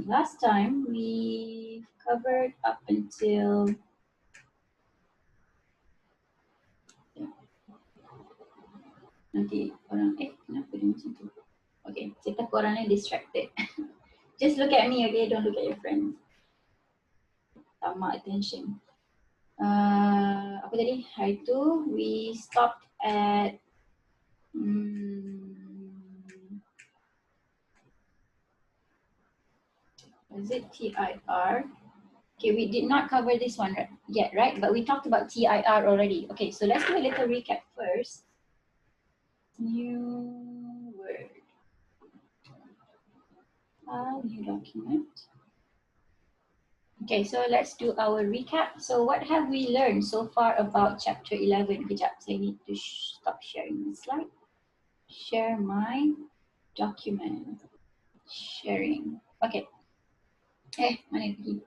last time we covered up until nanti orang kenapa dia macam tu? Okay, saya takut orang lain distracted. Just look at me, okay? Don't look at your friends. Tamak attention. Apa tadi? Hari tu we stopped at is it TIR? Okay, we did not cover this one yet, right? But we talked about TIR already. Okay, so let's do a little recap first. New word. New document. Okay, so let's do our recap. So what have we learned so far about chapter 11? Kejap, saya need to stop sharing the slide. Share my document. Sharing. Okay. Mana pergi?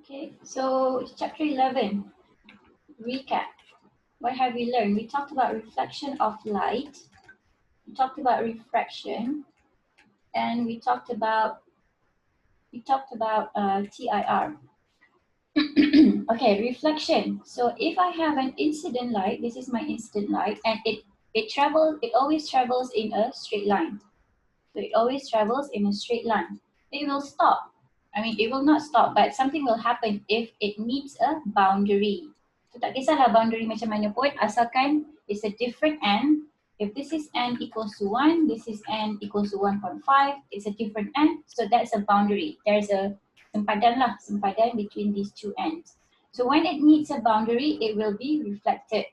Okay, so chapter 11, recap. What have we learned? We talked about reflection of light. We talked about refraction, and we talked about TIR. Okay, reflection. So if I have an incident light, this is my incident light, and it always travels in a straight line. So it always travels in a straight line. It will stop. I mean, it will not stop, but something will happen if it meets a boundary. So tak kisahlah boundary macam mana pun, asalkan it's a different n. If this is n equals to 1, this is n equals to 1.5, it's a different n, so that's a boundary. There's a sempadan between these two ends. So when it meets a boundary, it will be reflected.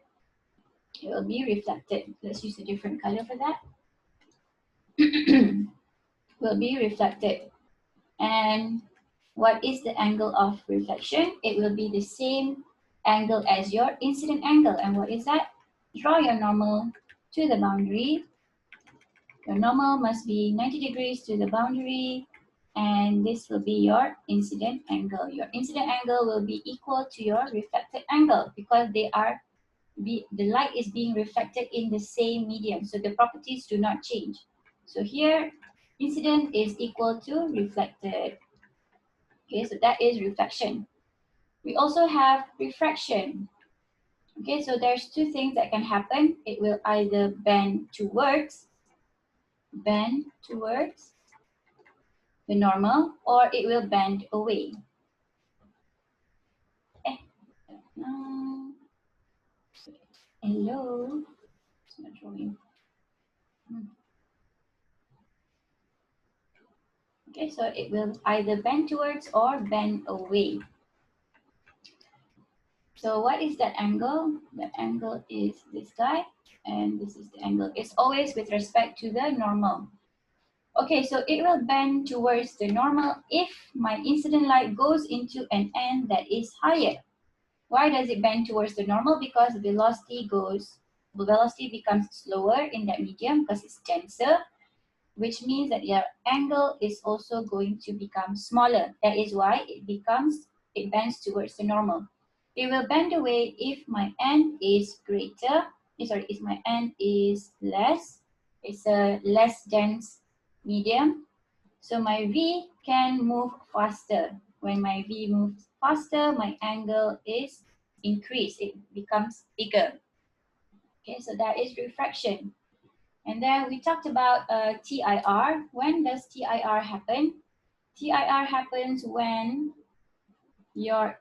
It will be reflected. Let's use a different color for that. Will be reflected. And what is the angle of reflection? It will be the same angle as your incident angle. And what is that? Draw your normal to the boundary. Your normal must be 90 degrees to the boundary, and this will be your incident angle. Your incident angle will be equal to your reflected angle because the light is being reflected in the same medium, so the properties do not change. So here, incident is equal to reflected. Okay, so that is reflection. We also have refraction. Okay, so there's two things that can happen. It will either bend towards the normal, or it will bend away. Hello. It's not showing. Okay, so it will either bend towards or bend away. So what is that angle? The angle is this guy, and this is the angle. It's always with respect to the normal. Okay, so it will bend towards the normal if my incident light goes into an end that is higher. Why does it bend towards the normal? Because velocity becomes slower in that medium because it's denser, which means that your angle is also going to become smaller. That is why it bends towards the normal. It will bend away if my n is greater. If my n is less. It's a less dense medium. So my V can move faster. When my V moves faster, my angle is increased. It becomes bigger. Okay, so that is refraction. And then we talked about TIR. When does TIR happen? TIR happens when your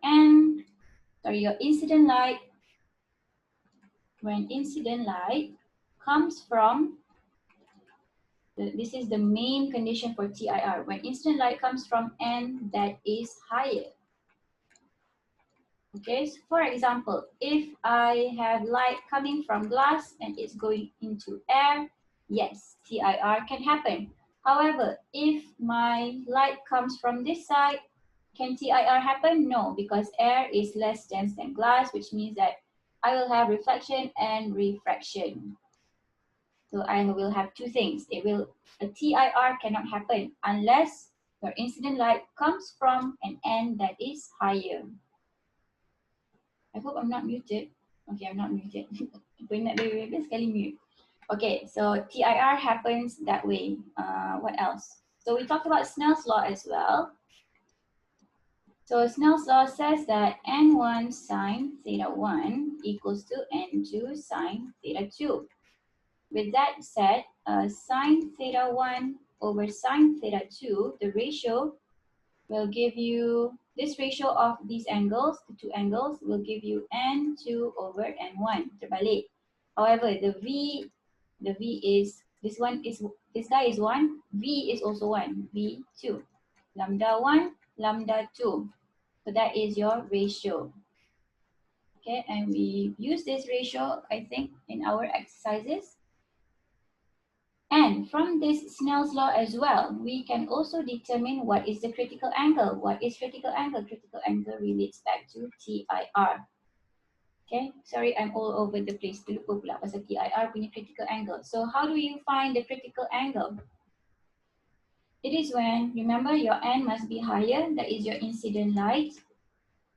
incident light comes from, this is the main condition for TIR, when incident light comes from n that is higher. Okay, so for example, if I have light coming from glass and it's going into air, yes, TIR can happen. However, if my light comes from this side, can TIR happen? No, because air is less dense than glass, which means that I will have reflection and refraction. So I will have two things. A TIR cannot happen unless your incident light comes from an end that is higher. I hope I'm not muted. Okay, I'm not muted. Penat baby sekali mute. Okay, so TIR happens that way. What else? So we talked about Snell's law as well. So Snell's law says that N1 sine theta 1 equals to N2 sine theta 2. With that said, sine theta 1 over sine theta 2, the ratio will give you, this ratio of these angles, the two angles, will give you N2 over N1, terbalik. However, the V is, this guy is 1, V is also 1, V2. Lambda 1, lambda 2. So that is your ratio. Okay, and we use this ratio, I think, in our exercises. And from this Snell's law as well, we can also determine what is the critical angle. What is critical angle? Critical angle relates back to TIR. Okay, sorry, I'm all over the place. Terlupa pula pasal TIR punya critical angle. So how do you find the critical angle? It is when, remember, your N must be higher. That is your incident light.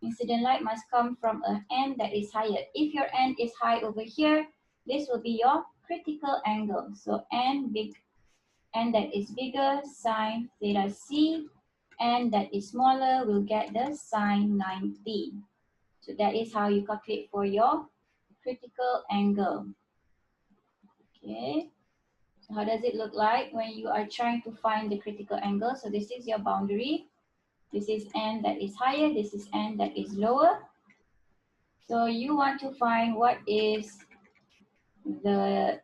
Incident light must come from an N that is higher. If your N is high over here, this will be your critical angle. So N that is bigger, sine theta C, and that is smaller, will get the sine 90. So that is how you calculate for your critical angle. Okay, so how does it look like when you are trying to find the critical angle? So this is your boundary. This is N that is higher, this is N that is lower. So you want to find what is the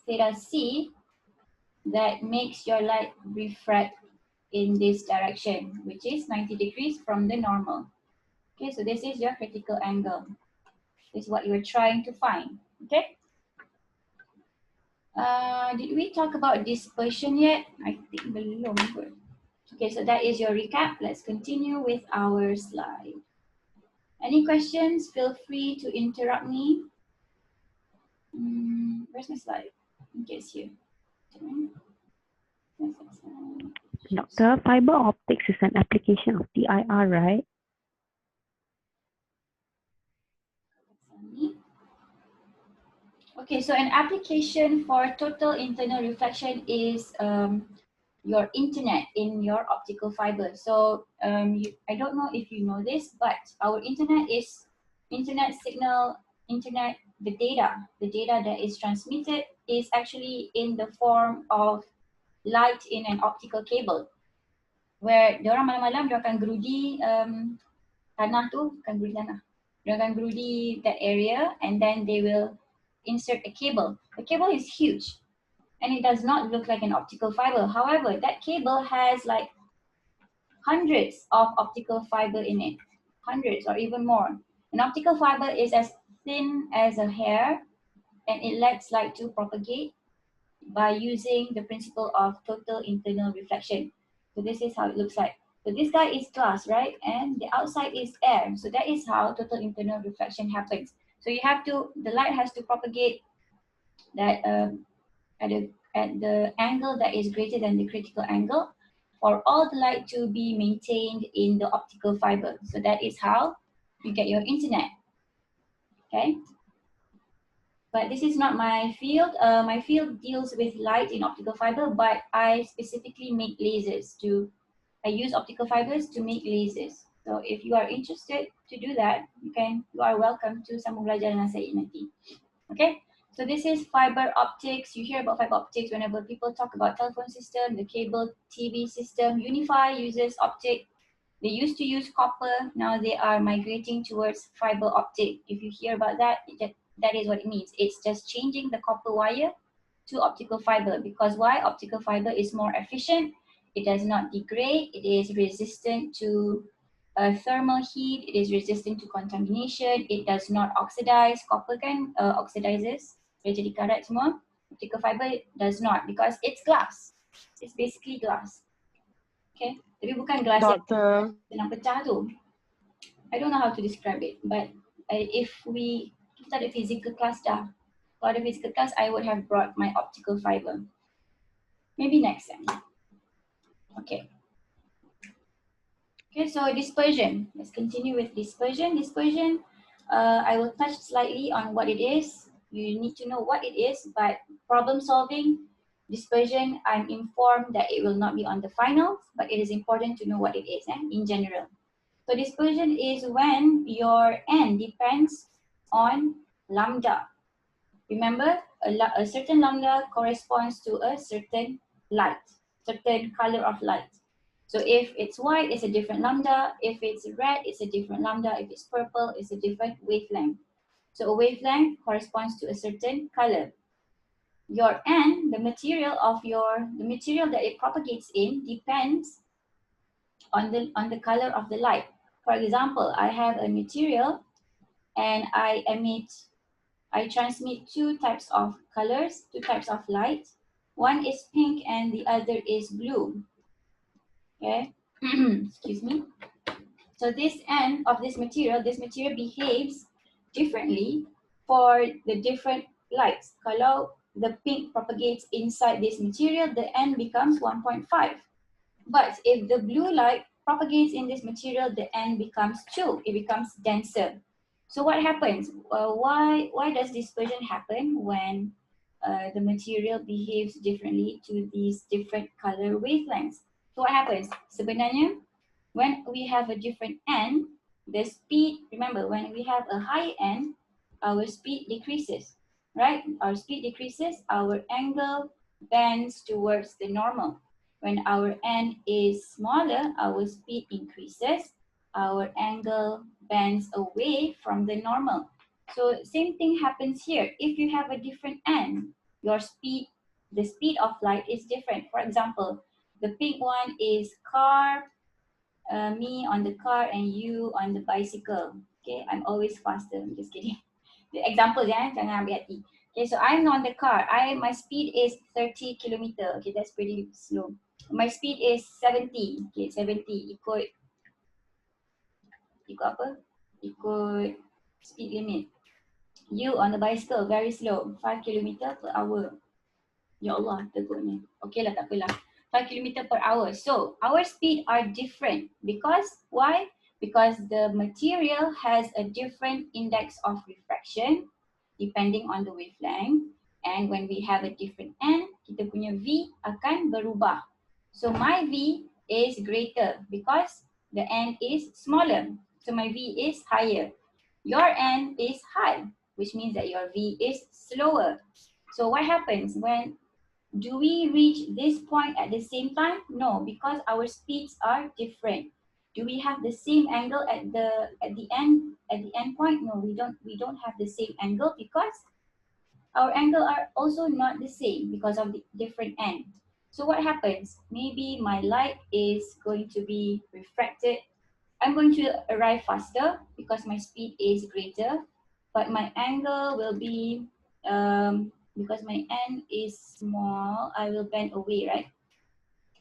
theta C that makes your light refract in this direction, which is 90 degrees from the normal. Okay, so this is your critical angle. This is what you're trying to find, okay? Did we talk about dispersion yet? I think belum. Okay, so that is your recap. Let's continue with our slide. Any questions? Feel free to interrupt me. Where's my slide? Okay, it's here. Doctor, fiber optics is an application of TIR, right? Okay, so an application for total internal reflection is your internet in your optical fiber. So I don't know if you know this, but our internet is the data that is transmitted is actually in the form of light in an optical cable, where diorang malam-malam dia akan gerudi tanah tu, dia akan gerudi that area, and then they will insert a cable. The cable is huge and it does not look like an optical fiber. However, that cable has like hundreds of optical fiber in it, hundreds or even more. An optical fiber is as thin as a hair and it lets light to propagate by using the principle of total internal reflection. So this is how it looks like. So this guy is glass, right? And the outside is air. So that is how total internal reflection happens. So you have to, the light has to propagate that at the angle that is greater than the critical angle for all the light to be maintained in the optical fiber. So that is how you get your internet, okay? But this is not my field. My field deals with light in optical fiber, but I specifically make lasers I use optical fibers to make lasers. So if you are interested to do that, you are welcome to sambung belajar dengan saya nanti. Okay, so this is fiber optics. You hear about fiber optics whenever people talk about telephone system, the cable TV system. Unify uses optic. They used to use copper. Now they are migrating towards fiber optic. If you hear about that, that is what it means. It's just changing the copper wire to optical fiber. Because why? Optical fiber is more efficient. It does not degrade. It is resistant to thermal heat. It is resistant to contamination. It does not oxidize. Copper can oxidizes. Dia jadi karat semua. Optical fiber does not because it's glass. It's basically glass. Okay, tapi bukan glass Doctor. yang senang pecah tu. I don't know how to describe it, but if kita ada physical class dah. Kalau ada physical class, I would have brought my optical fiber. Maybe next time. Okay. Okay, so dispersion. Let's continue with dispersion. Dispersion, I will touch slightly on what it is. You need to know what it is, but problem solving, dispersion, I'm informed that it will not be on the finals, but it is important to know what it is in general. So dispersion is when your n depends on lambda. Remember, a certain lambda corresponds to a certain light, certain color of light. So if it's white, it's a different lambda. If it's red, it's a different lambda. If it's purple, it's a different wavelength. So a wavelength corresponds to a certain color. Your n, the material that it propagates in depends on the color of the light. For example, I have a material and I transmit two types of colors, two types of light. One is pink and the other is blue. Okay, excuse me. So this end of this material behaves differently for the different lights. Kalau the pink propagates inside this material, the N becomes 1.5. But if the blue light propagates in this material, the N becomes 2. It becomes denser. So what happens? Why does dispersion happen when the material behaves differently to these different color wavelengths? So what happens? Sebenarnya, when we have a different N, the speed, remember, when we have a high N, our speed decreases, right? Our speed decreases, our angle bends towards the normal. When our N is smaller, our speed increases, our angle bends away from the normal. So same thing happens here. If you have a different N, your speed, the speed of light is different. For example, the pink one is car, me on the car and you on the bicycle. Okay, I'm always faster. I'm just kidding. The example, jangan ambil hati. Okay, so I'm on the car. My speed is 30 kilometer. Okay, that's pretty slow. My speed is 70. Okay, 70. Ikut apa? Ikut speed limit. You on the bicycle, very slow. 5 kilometer per hour. Ya Allah, tegurnya. Okay lah, tak apalah. 5 kilometer per hour. So, our speed are different. Because, why? Because the material has a different index of refraction depending on the wavelength. And when we have a different N, kita punya V akan berubah. So, my V is greater because the N is smaller. So, my V is higher. Your N is high, which means that your V is slower. So, what happens when do we reach this point at the same time? No, because our speeds are different. Do we have the same angle at the end point? No, we don't have the same angle because our angle are also not the same because of the different end. So what happens? Maybe my light is going to be refracted. I'm going to arrive faster because my speed is greater, but my angle will be because my N is small, I will bend away, right?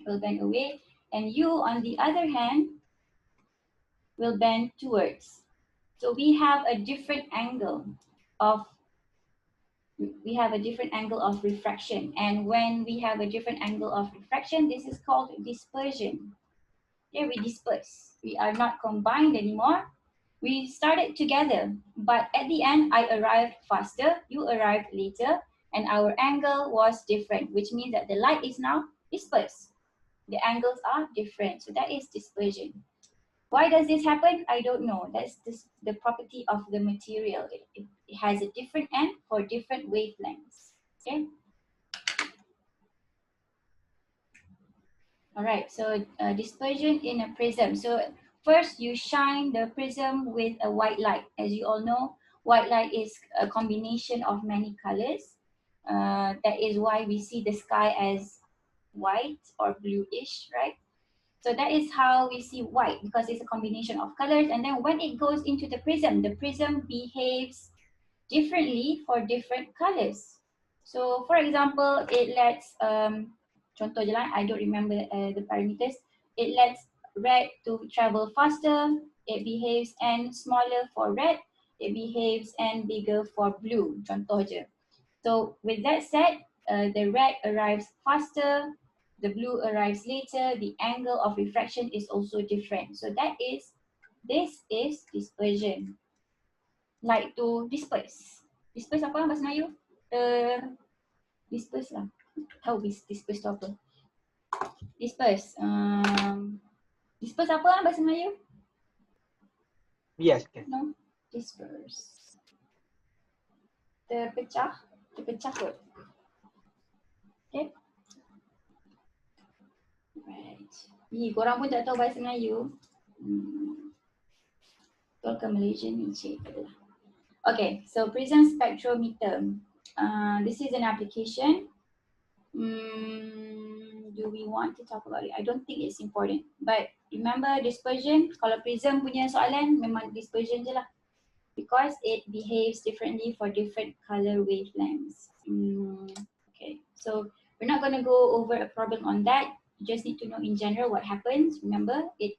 I will bend away. And you, on the other hand, will bend towards. So we have a different angle of refraction. And when we have a different angle of refraction, this is called dispersion. Okay, we disperse. We are not combined anymore. We started together, but at the end, I arrived faster, you arrived later, and our angle was different, which means that the light is now dispersed. The angles are different, so that is dispersion. Why does this happen? I don't know. That's the property of the material. It has a different end for different wavelengths. Okay. All right, so dispersion in a prism. So first you shine the prism with a white light. As you all know, white light is a combination of many colors. That is why we see the sky as white or bluish, right? So that is how we see white because it's a combination of colors. And then when it goes into the prism behaves differently for different colors. So for example, it lets, contoh je lah, I don't remember the parameters. It lets red to travel faster. It behaves and smaller for red. It behaves and bigger for blue, contoh je. So with that said, the red arrives faster, the blue arrives later, the angle of refraction is also different. So this is dispersion. like to disperse. Disperse apa bahasa Melayu? Disperse lah. Tahu disperse tu apa? Disperse. Disperse apa bahasa Melayu? Biaskan. No. Disperse. Terpecah. Terpecah kot. Okay. Right. Korang pun tak tahu bahasa Melayu. Betul ke Malaysia ni cik adalah. Okay, so prism spectrometer. This is an application. Do we want to talk about it? I don't think it's important. But remember dispersion, kalau prism punya soalan memang dispersion je lah. Because it behaves differently for different color wavelengths. Okay, so we're not going to go over a problem on that. You just need to know in general what happens. Remember, the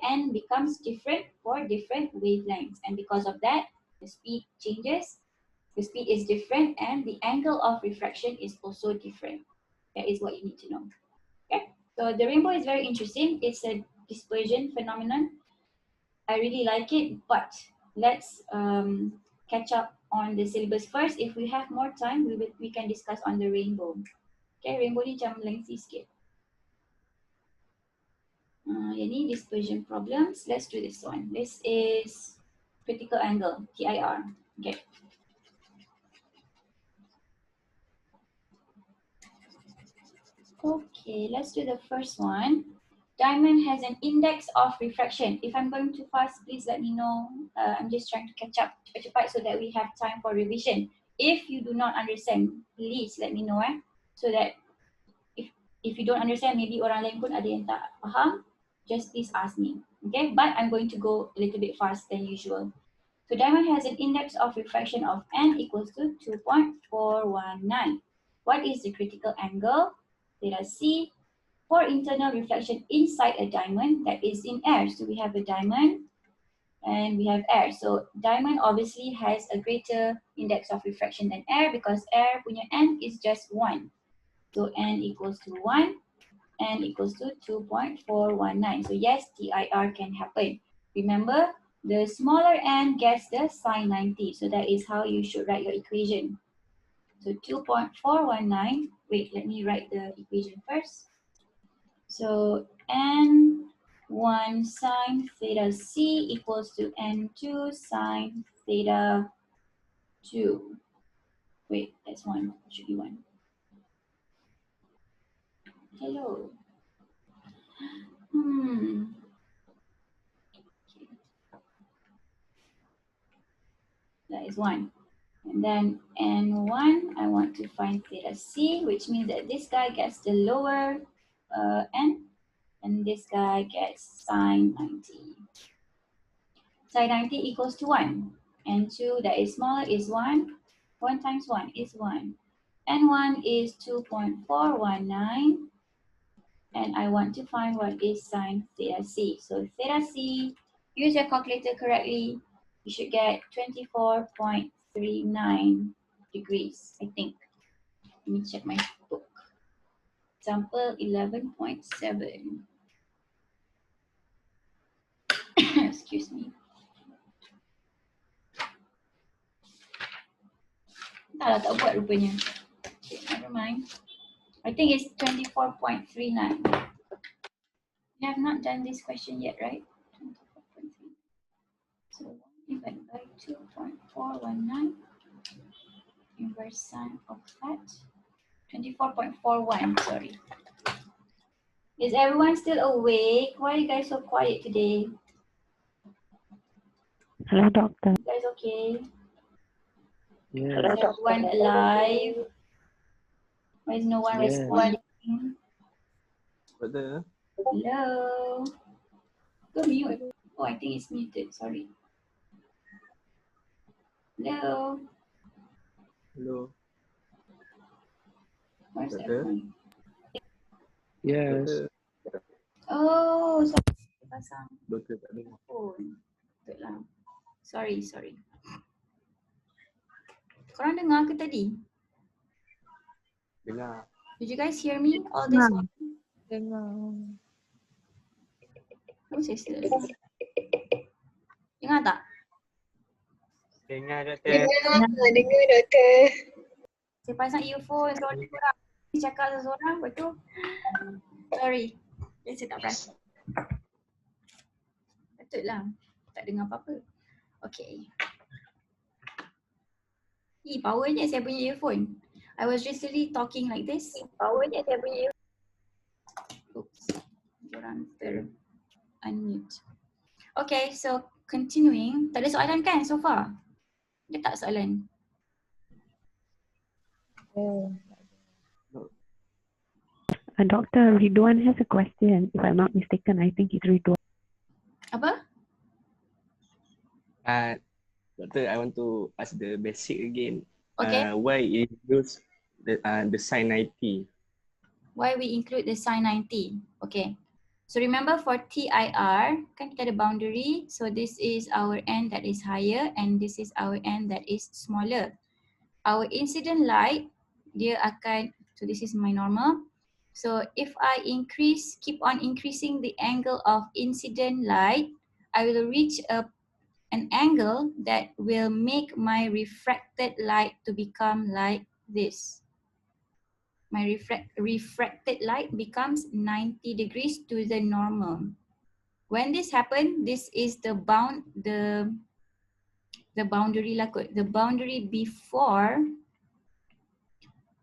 N becomes different for different wavelengths. And because of that, the speed changes, the speed is different, and the angle of refraction is also different. That is what you need to know. Okay, so the rainbow is very interesting. It's a dispersion phenomenon. I really like it, but let's catch up on the syllabus first. If we have more time, we can discuss on the rainbow. Okay, rainbow ni macam lengthy sikit. Yang ni dispersion problems. Let's do this one. This is critical angle, TIR. Okay. Okay, let's do the first one. Diamond has an index of refraction. If I'm going too fast, please let me know. I'm just trying to catch up cepat-cepat so that we have time for revision. If you do not understand, please let me know so that if you don't understand, maybe orang lain pun ada yang tak faham, just please ask me. Okay, but I'm going to go a little bit fast than usual. So diamond has an index of refraction of n equals to 2.419. What is the critical angle? Theta C for internal reflection inside a diamond that is in air. So we have a diamond and we have air. So diamond obviously has a greater index of refraction than air because air punya n is just 1. So n equals to 1, n equals to 2.419. So yes, TIR can happen. Remember, the smaller n gets the sine 90. So that is how you should write your equation. So 2.419, wait, let me write the equation first. So n1 sine theta c equals to n2 sine theta 2. Wait, that's 1, should be 1. Hello. That is 1. And then n1, I want to find theta c, which means that this guy gets the lower n, and this guy gets sine 90. Sine 90 equals to 1. N2 that is smaller is 1. 1 times 1 is 1. N1 is 2.419. And I want to find what is sine theta c. So theta c, use your calculator correctly, you should get 24.39 degrees, I think. Let me check my book. Example 11.7. Excuse me. Tak buat rupanya. Okay, never mind. I think it's 24.39. We have not done this question yet, right? 24.3. So 1 divided by 2.419. Inverse sine of that. 24.41, sorry. Is everyone still awake? Why are you guys so quiet today? Hello, doctor. You guys okay? Yes. Is everyone alive? Why is no one Yes. responding? Betul. Hello? Go mute. Oh, I think it's muted, sorry. Hello? Hello. Where's Betul. everyone? Yes. Oh, sorry. Pasang Betul tak dengar. phone. Betul lah. Sorry. Korang dengar ke tadi? Dengar. Did you guys hear me all this while? Dengar. Oh, saya still dengar. Dengar tak? Dengar doktor. Dengar doktor. Saya pasang earphone seorang-seorang. Cakap seorang, lepas tu. Sorry. Saya tak perasan. Patutlah. Tak dengar apa-apa. Okay. Powernya saya punya earphone. I was recently talking like this. Powernya saya punya. Oops. Orang unmute. Okay, so continuing. Tak ada soalan kan so far? Ada tak soalan? Dr. Ridwan has a question. If I'm not mistaken, I think it's Ridwan. Apa? Doctor, I want to ask the basic again. Okay. Why it use the sin 90? Why we include the sin 90? Okay. So remember for TIR, kan kita ada boundary. So this is our end that is higher and this is our end that is smaller. Our incident light, dia akan, so this is my normal. So if I keep on increasing the angle of incident light, I will reach an angle that will make my refracted light to become like this. My refracted light becomes 90 degrees to the normal. When this happens, this is the boundary lah kot. The boundary before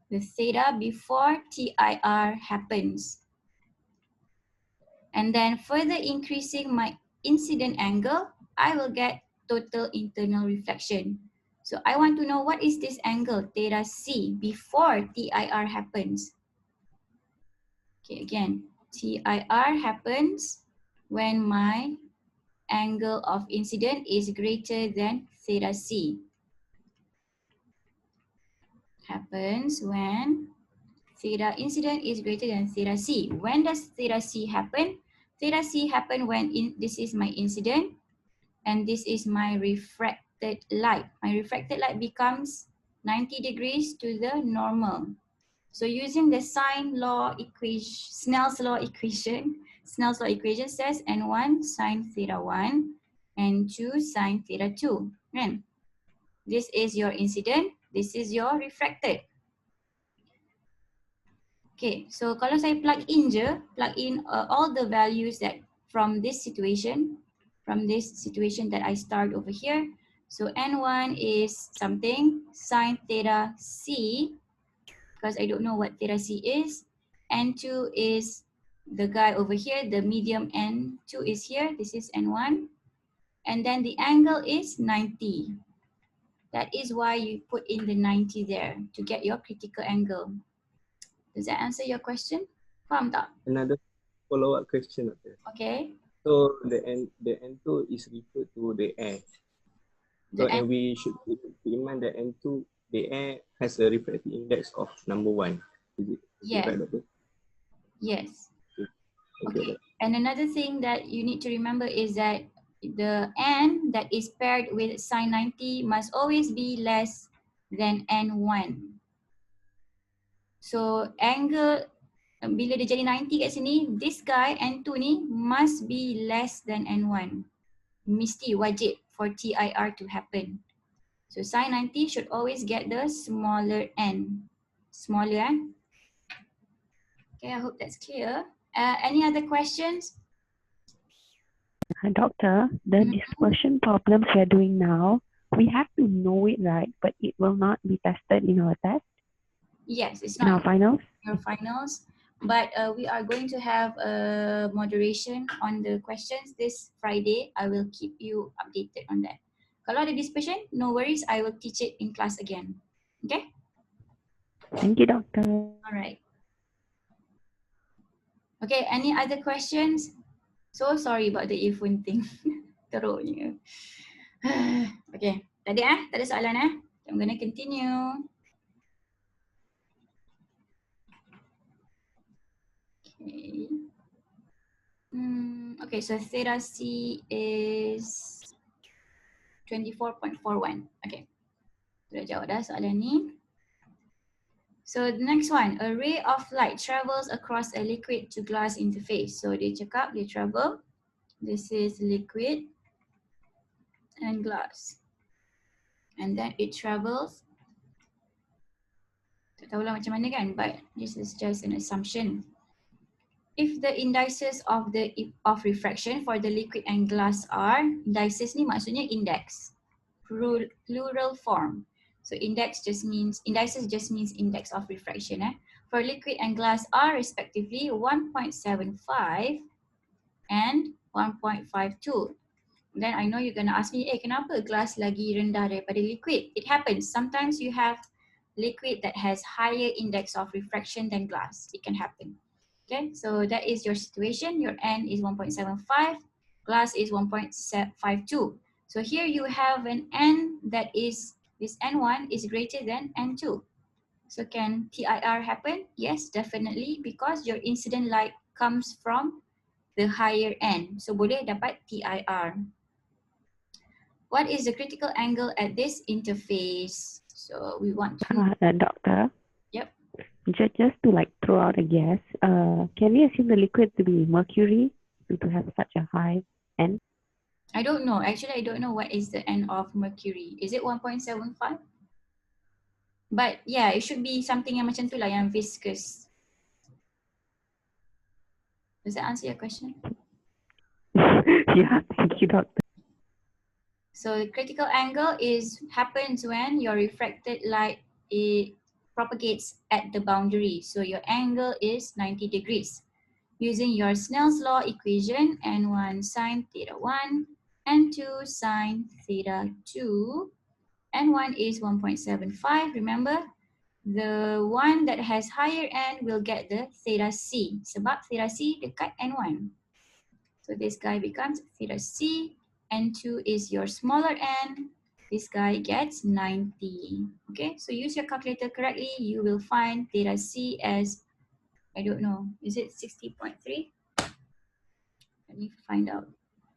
the theta before TIR happens. And then further increasing my incident angle, I will get total internal reflection. So I want to know what is this angle, theta C, before TIR happens. Okay, again, TIR happens when my angle of incident is greater than theta C. Happens when theta incident is greater than theta C. When does theta C happen? Theta C happen when this is my incident and this is my refracted light. My refracted light becomes 90 degrees to the normal. So using the sine law equation, Snell's law equation says N1 sine theta 1 and 2 sine theta 2. Right? This is your incident, this is your refracted. Okay, so kalau saya plug in all the values that from this situation that I start over here. So N1 is something, sine theta C, because I don't know what theta C is. N2 is the guy over here, the medium N2 is here, this is N1. And then the angle is 90. That is why you put in the 90 there to get your critical angle. Does that answer your question? Faham tak? Another follow-up question, doctor. Okay. So the N2 is referred to the air. So and we should keep in mind that N2, the air has a refractive index of number 1. Is it right, doctor? Yes. Okay. And another thing that you need to remember is that the N that is paired with sine 90 must always be less than N1. So angle, bila dia jadi 90 kat sini, this guy N2 ni must be less than N1. Mesti wajib for TIR to happen. So sine 90 should always get the smaller N. Smaller. Okay, I hope that's clear. Any other questions? Doctor, the dispersion problems we are doing now, we have to know it, right? But it will not be tested in our test? Yes, it's In our not finals? your finals, but we are going to have a moderation on the questions this Friday. I will keep you updated on that. Kalau ada dispersion, no worries, I will teach it in class again. Okay? Thank you, doctor. All right. Okay, any other questions? So sorry about the earphone thing. Teruknya. Okay, tak ada soalan . I'm gonna continue. Okay. Okay, so theta C is 24.41. Okay. Sudah jawab dah soalan ni. So the next one, a ray of light travels across a liquid to glass interface. So dia cakap dia travel. This is liquid and glass. and then it travels. Tak tahulah macam mana kan, but this is just an assumption. If the indices of refraction for the liquid and glass are, indices ni maksudnya index, plural form. So indices just means index of refraction. For liquid and glass are respectively 1.75 and 1.52. Then I know you're gonna ask me, kenapa glass lagi rendah daripada liquid? It happens. Sometimes you have liquid that has higher index of refraction than glass. It can happen. Okay, so that is your situation. Your N is 1.75, glass is 1.52. So here you have an N that is, this N1 is greater than N2. So can TIR happen? Yes, definitely, because your incident light comes from the higher N. So boleh dapat TIR. What is the critical angle at this interface? So we want to... Doctor? Yep. Just to like throw out a guess, can we assume the liquid to be mercury to have such a high N? I don't know. Actually, I don't know what is the N of mercury. Is it 1.75? But yeah, it should be something yang macam tu lah, yang viscous. Does that answer your question? Yeah, thank you, doctor. So the critical angle happens when your refracted light, it propagates at the boundary. So your angle is 90 degrees. Using your Snell's law equation, N1 sine theta 1, N2 sine theta 2, N1 is 1.75. Remember, the one that has higher N will get the theta C. Sebab theta C dekat N1. So this guy becomes theta C. N2 is your smaller N. This guy gets 90. Okay, so use your calculator correctly. You will find theta C as, I don't know, is it 60.3? Let me find out.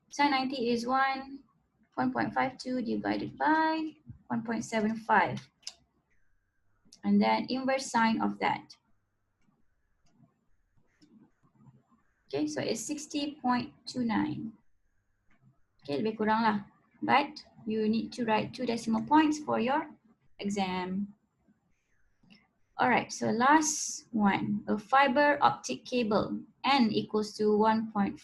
Sine 90 is 1.52 divided by 1.75. And then inverse sine of that. Okay, so it's 60.29. Okay, lebih kurang lah. But you need to write 2 decimal points for your exam. Alright, so last one. A fiber optic cable, N equals to 1.5,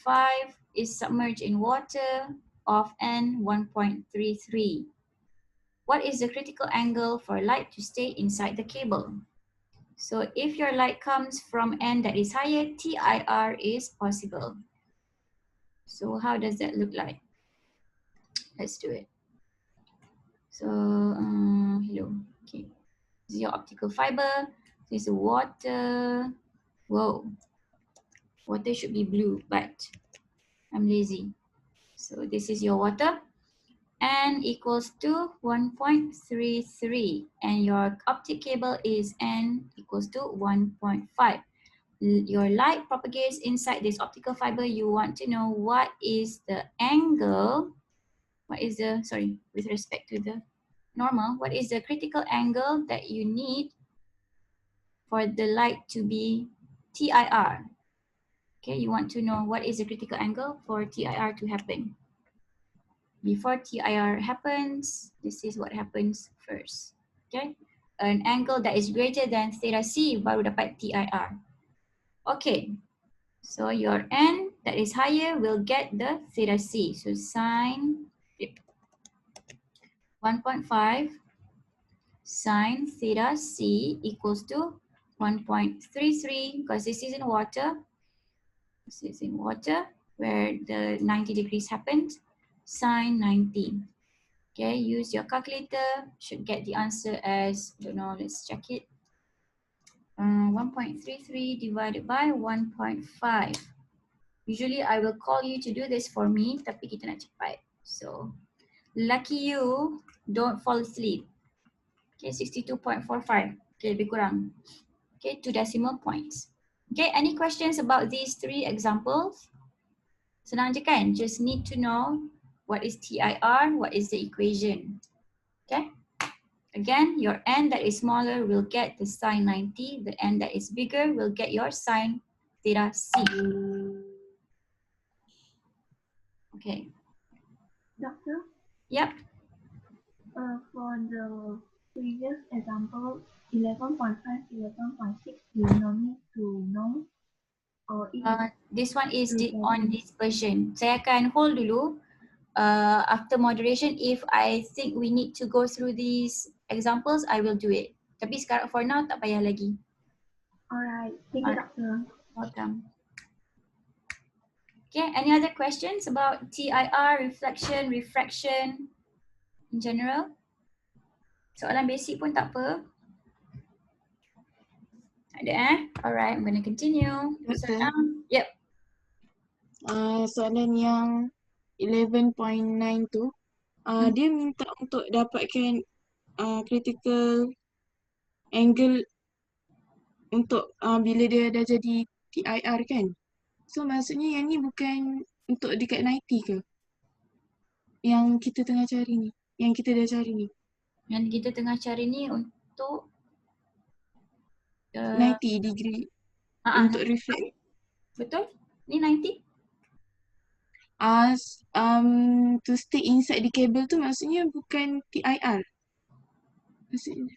is submerged in water of N 1.33. What is the critical angle for light to stay inside the cable? So if your light comes from N that is higher, TIR is possible. So how does that look like? Let's do it. So, hello, okay. This is your optical fiber. This is water. Whoa, water should be blue, but I'm lazy. So this is your water. N equals to 1.33 and your optic cable is N equals to 1.5. Your light propagates inside this optical fiber. You want to know what is the angle, with respect to the normal, what is the critical angle that you need for the light to be TIR? Okay, you want to know what is the critical angle for TIR to happen. Before TIR happens, this is what happens first. Okay, an angle that is greater than theta C baru dapat TIR. Okay, so your N that is higher will get the theta C. So sine 1.5 sine theta C equals to 1.33 because this is in water. This is in water where the 90 degrees happens. Sine 90. Okay, use your calculator. Should get the answer as, don't know, let's check it. 1.33 divided by 1.5. Usually I will call you to do this for me, tapi kita nak cepat. So, lucky you, don't fall asleep. Okay, 62.45. Okay, lebih kurang. Okay, 2 decimal points. Okay, any questions about these 3 examples? Senang je kan? Just need to know what is TIR, what is the equation. Okay? Again, your N that is smaller will get the sine 90. The N that is bigger will get your sine theta C. Okay. Doctor, Yep. For the previous example, 11.5, 11.6, you no need to know, or it is This one is on regarding. this version. Saya akan hold dulu. After moderation, if I think we need to go through these examples, I will do it. Tapi sekarang for now tak payah lagi. Alright, thank you, Alright. Doctor. Welcome. Okay, any other questions about TIR, reflection, refraction in general? Soalan basic pun tak apa. Ada Alright, I'm going to continue. So Doktor, now, yep. soalan yang 11.9 tu, dia minta untuk dapatkan critical angle untuk bila dia dah jadi TIR kan. So maksudnya yang ni bukan untuk dekat 90 ke? Yang kita tengah cari ni, yang kita dah cari ni. Yang kita tengah cari ni untuk 90 degree untuk reflect. betul? Ni 90? To stay inside the cable tu maksudnya bukan TIR. Maksudnya.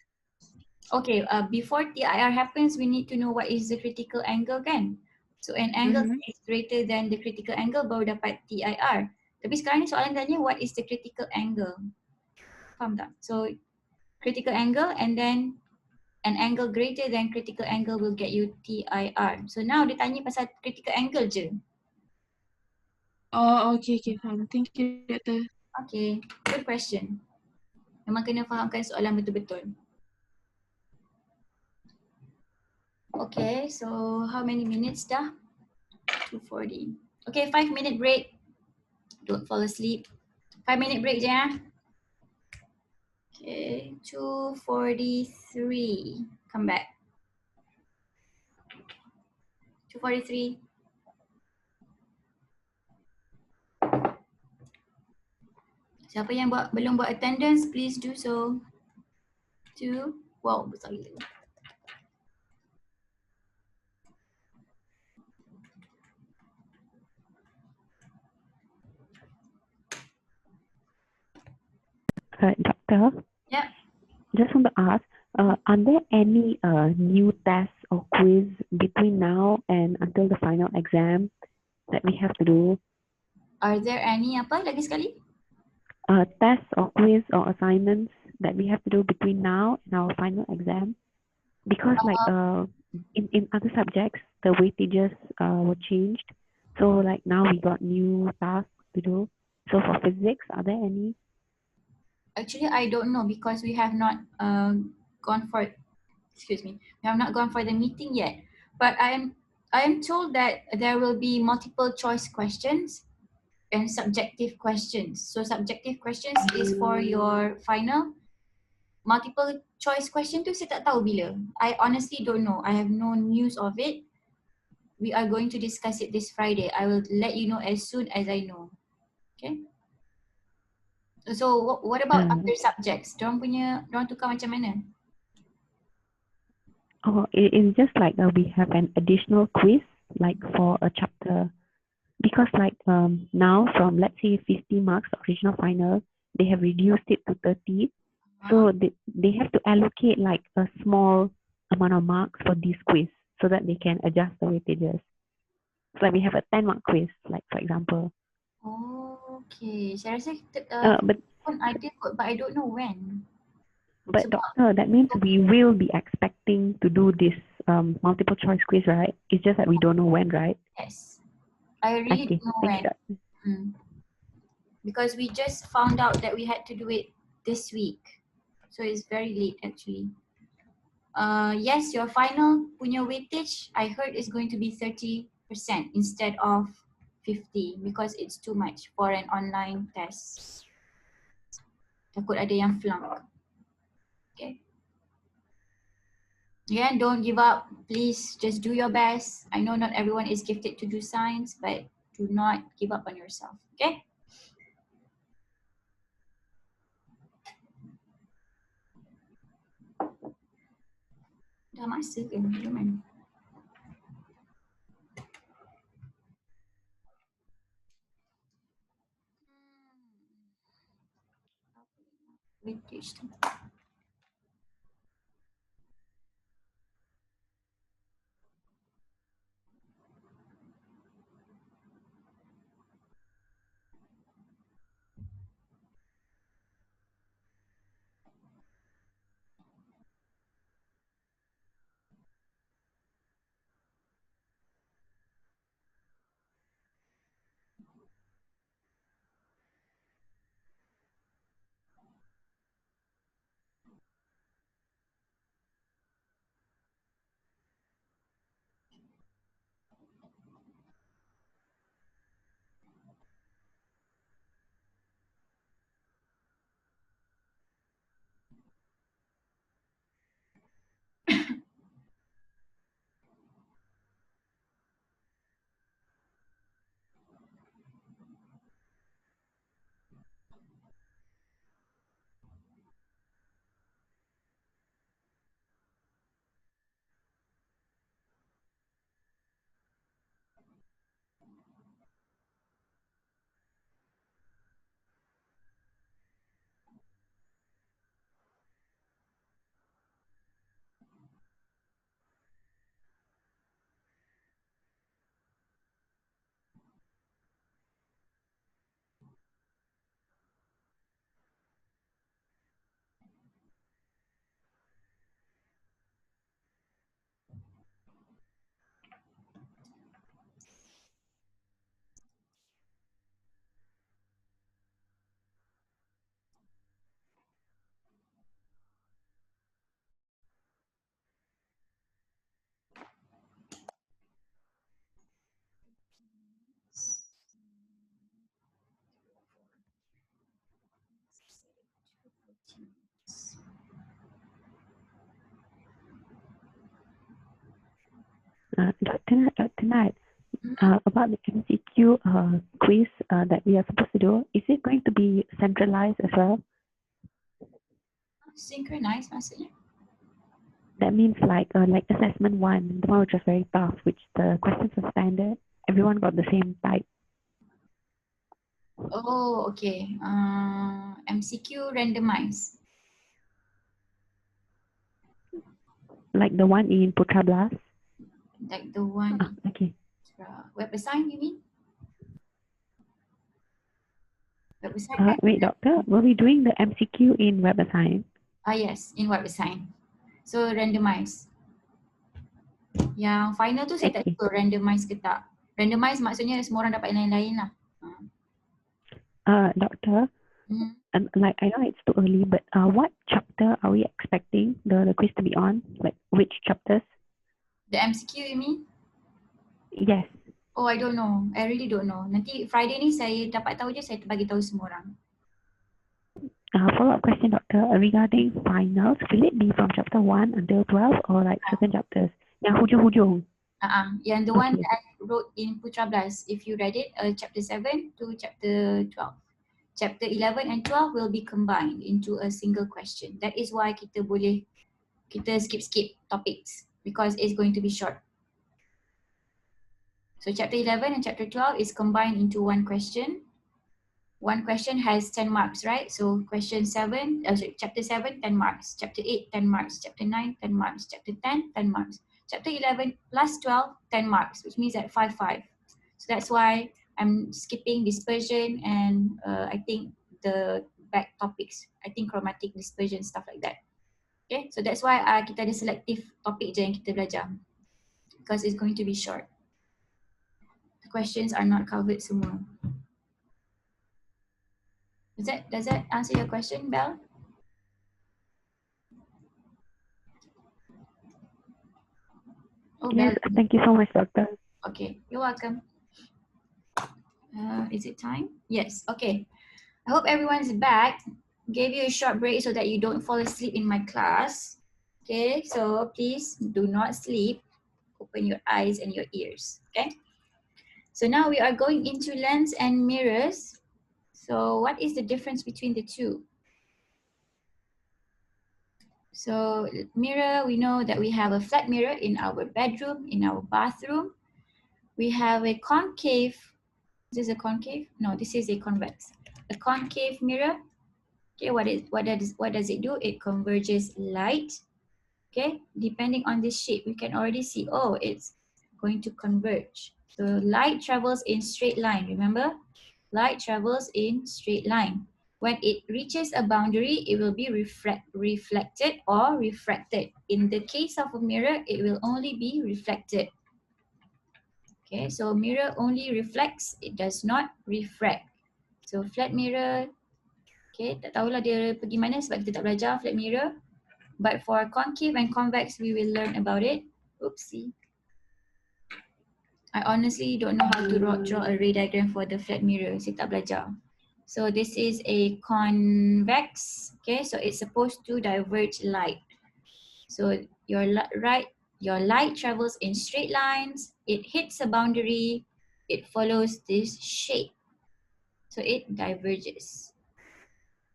Okay, before TIR happens, we need to know what is the critical angle kan? So an angle is greater than the critical angle baru dapat TIR. Tapi sekarang ni soalan tanya what is the critical angle? Faham tak? So critical angle and then an angle greater than critical angle will get you TIR. So now dia tanya pasal critical angle je. Oh, okay, faham. Thank you, Doktor. Okay, good question. Memang kena fahamkan soalan betul-betul. Okay, so how many minutes dah? 2:40. Okay, 5-minute break. Don't fall asleep. 5-minute break je ya. Okay, 2:43. Come back. 2:43. Siapa yang belum buat attendance, please do so. Wow, besar gila. Doctor, Yeah. just want to ask, are there any new tests or quiz between now and until the final exam that we have to do? Are there any apa lagi sekali? Tests or quiz or assignments that we have to do between now and our final exam? Because like in other subjects, the weightages were changed. So like now we got new tasks to do. So for physics, are there any? Actually, I don't know because we have not gone for, we have not gone for the meeting yet. But I am told that there will be multiple choice questions and subjective questions. So subjective questions is for your final. Multiple choice question tu saya tak tahu bila. I honestly don't know. I have no news of it. We are going to discuss it this Friday. I will let you know as soon as I know. Okay. So what about other subjects? Diorang tukar macam mana? Oh, it's just like we have an additional quiz like for a chapter. Because like now from let's say 50 marks original final, they have reduced it to 30. So they have to allocate like a small amount of marks for this quiz so that they can adjust the weightages. So like we have a 10-mark quiz, like for example. Oh, okay. Saya rasa But ada kot, but I don't know when. But doctor, that means we will be expecting to do this multiple choice quiz, right? It's just that we don't know when, right? Yes. I really don't know when. Because we just found out that we had to do it this week. So it's very late actually. Yes, your final punya weightage, I heard is going to be 30% instead of 50 because it's too much for an online test. Takut ada yang flunk. Okay. Yeah, don't give up. Please just do your best. I know not everyone is gifted to do science, but do not give up on yourself. Okay? Dah masa ke? Belum kan? Weightage. page 2. Dr. Nat, about the MCQ quiz that we are supposed to do, is it going to be centralized as well? Synchronize maksudnya? That means like assessment one, the one which was very tough, which the questions were standard. Everyone got the same type. Oh, okay. MCQ randomize. Like the one in Putra Blast. Like the one in Okay. Web Assign, you mean? Web Assign? Wait, doctor, were we doing the MCQ in WebAssign? Yes, in Web Assign. So randomize. Yang final tu saya tak Okay. tahu randomize ke tak. Randomize maksudnya semua orang dapat lain-lain lah. Doctor, Mhm. like I know it's too early, but what chapter are we expecting the quiz to be on? Like which chapters? The MCQ you mean? Yes. Oh, I don't know. I really don't know. Nanti Friday ni saya dapat tahu je, saya bagi tahu semua orang. Follow-up question, doctor, regarding finals, will it be from chapter 1 until 12 or like certain chapters? Yang hujung-hujung. Yang the one Okay. that I wrote in Putra Blast, if you read it, chapter 7 to chapter 12. Chapter 11 and 12 will be combined into a single question. That is why kita skip topics because it's going to be short. So chapter 11 and chapter 12 is combined into one question. One question has 10 marks, right? So chapter 7, 10 marks. Chapter 8, 10 marks. Chapter 9, 10 marks. Chapter 10, 10 marks. Chapter 11 plus 12, 10 marks, which means that 5, 5. So that's why I'm skipping dispersion and I think the back topics. I think chromatic dispersion, stuff like that. Okay, so that's why kita ada selective topic je yang kita belajar. Because it's going to be short. The questions are not covered semua. Does that answer your question, Belle? Oh, Yes, Belle. thank you so much, doctor. Okay, you're welcome. Is it time? Yes, okay. I hope everyone's back. Gave you a short break so that you don't fall asleep in my class. Okay, so please do not sleep. Open your eyes and your ears, okay? So now we are going into lens and mirrors. So what is the difference between the two? So mirror, we know that we have a flat mirror in our bedroom, in our bathroom. We have a concave. Is this a concave? No, this is a convex. A concave mirror. Okay, what does it do? It converges light. Okay, depending on the shape, we can already see, oh, it's going to converge. So light travels in straight line, remember? Light travels in straight line. When it reaches a boundary, it will be reflected or refracted. In the case of a mirror, it will only be reflected. Okay, so mirror only reflects, it does not refract. So flat mirror, okay, tak tahulah dia pergi mana sebab kita tak belajar flat mirror. But for concave and convex, we will learn about it. Oopsie. I honestly don't know how to draw a ray diagram for the flat mirror. Saya tak belajar. So this is a convex. Okay, so it's supposed to diverge light. So your light travels in straight lines. It hits a boundary. It follows this shape. So it diverges.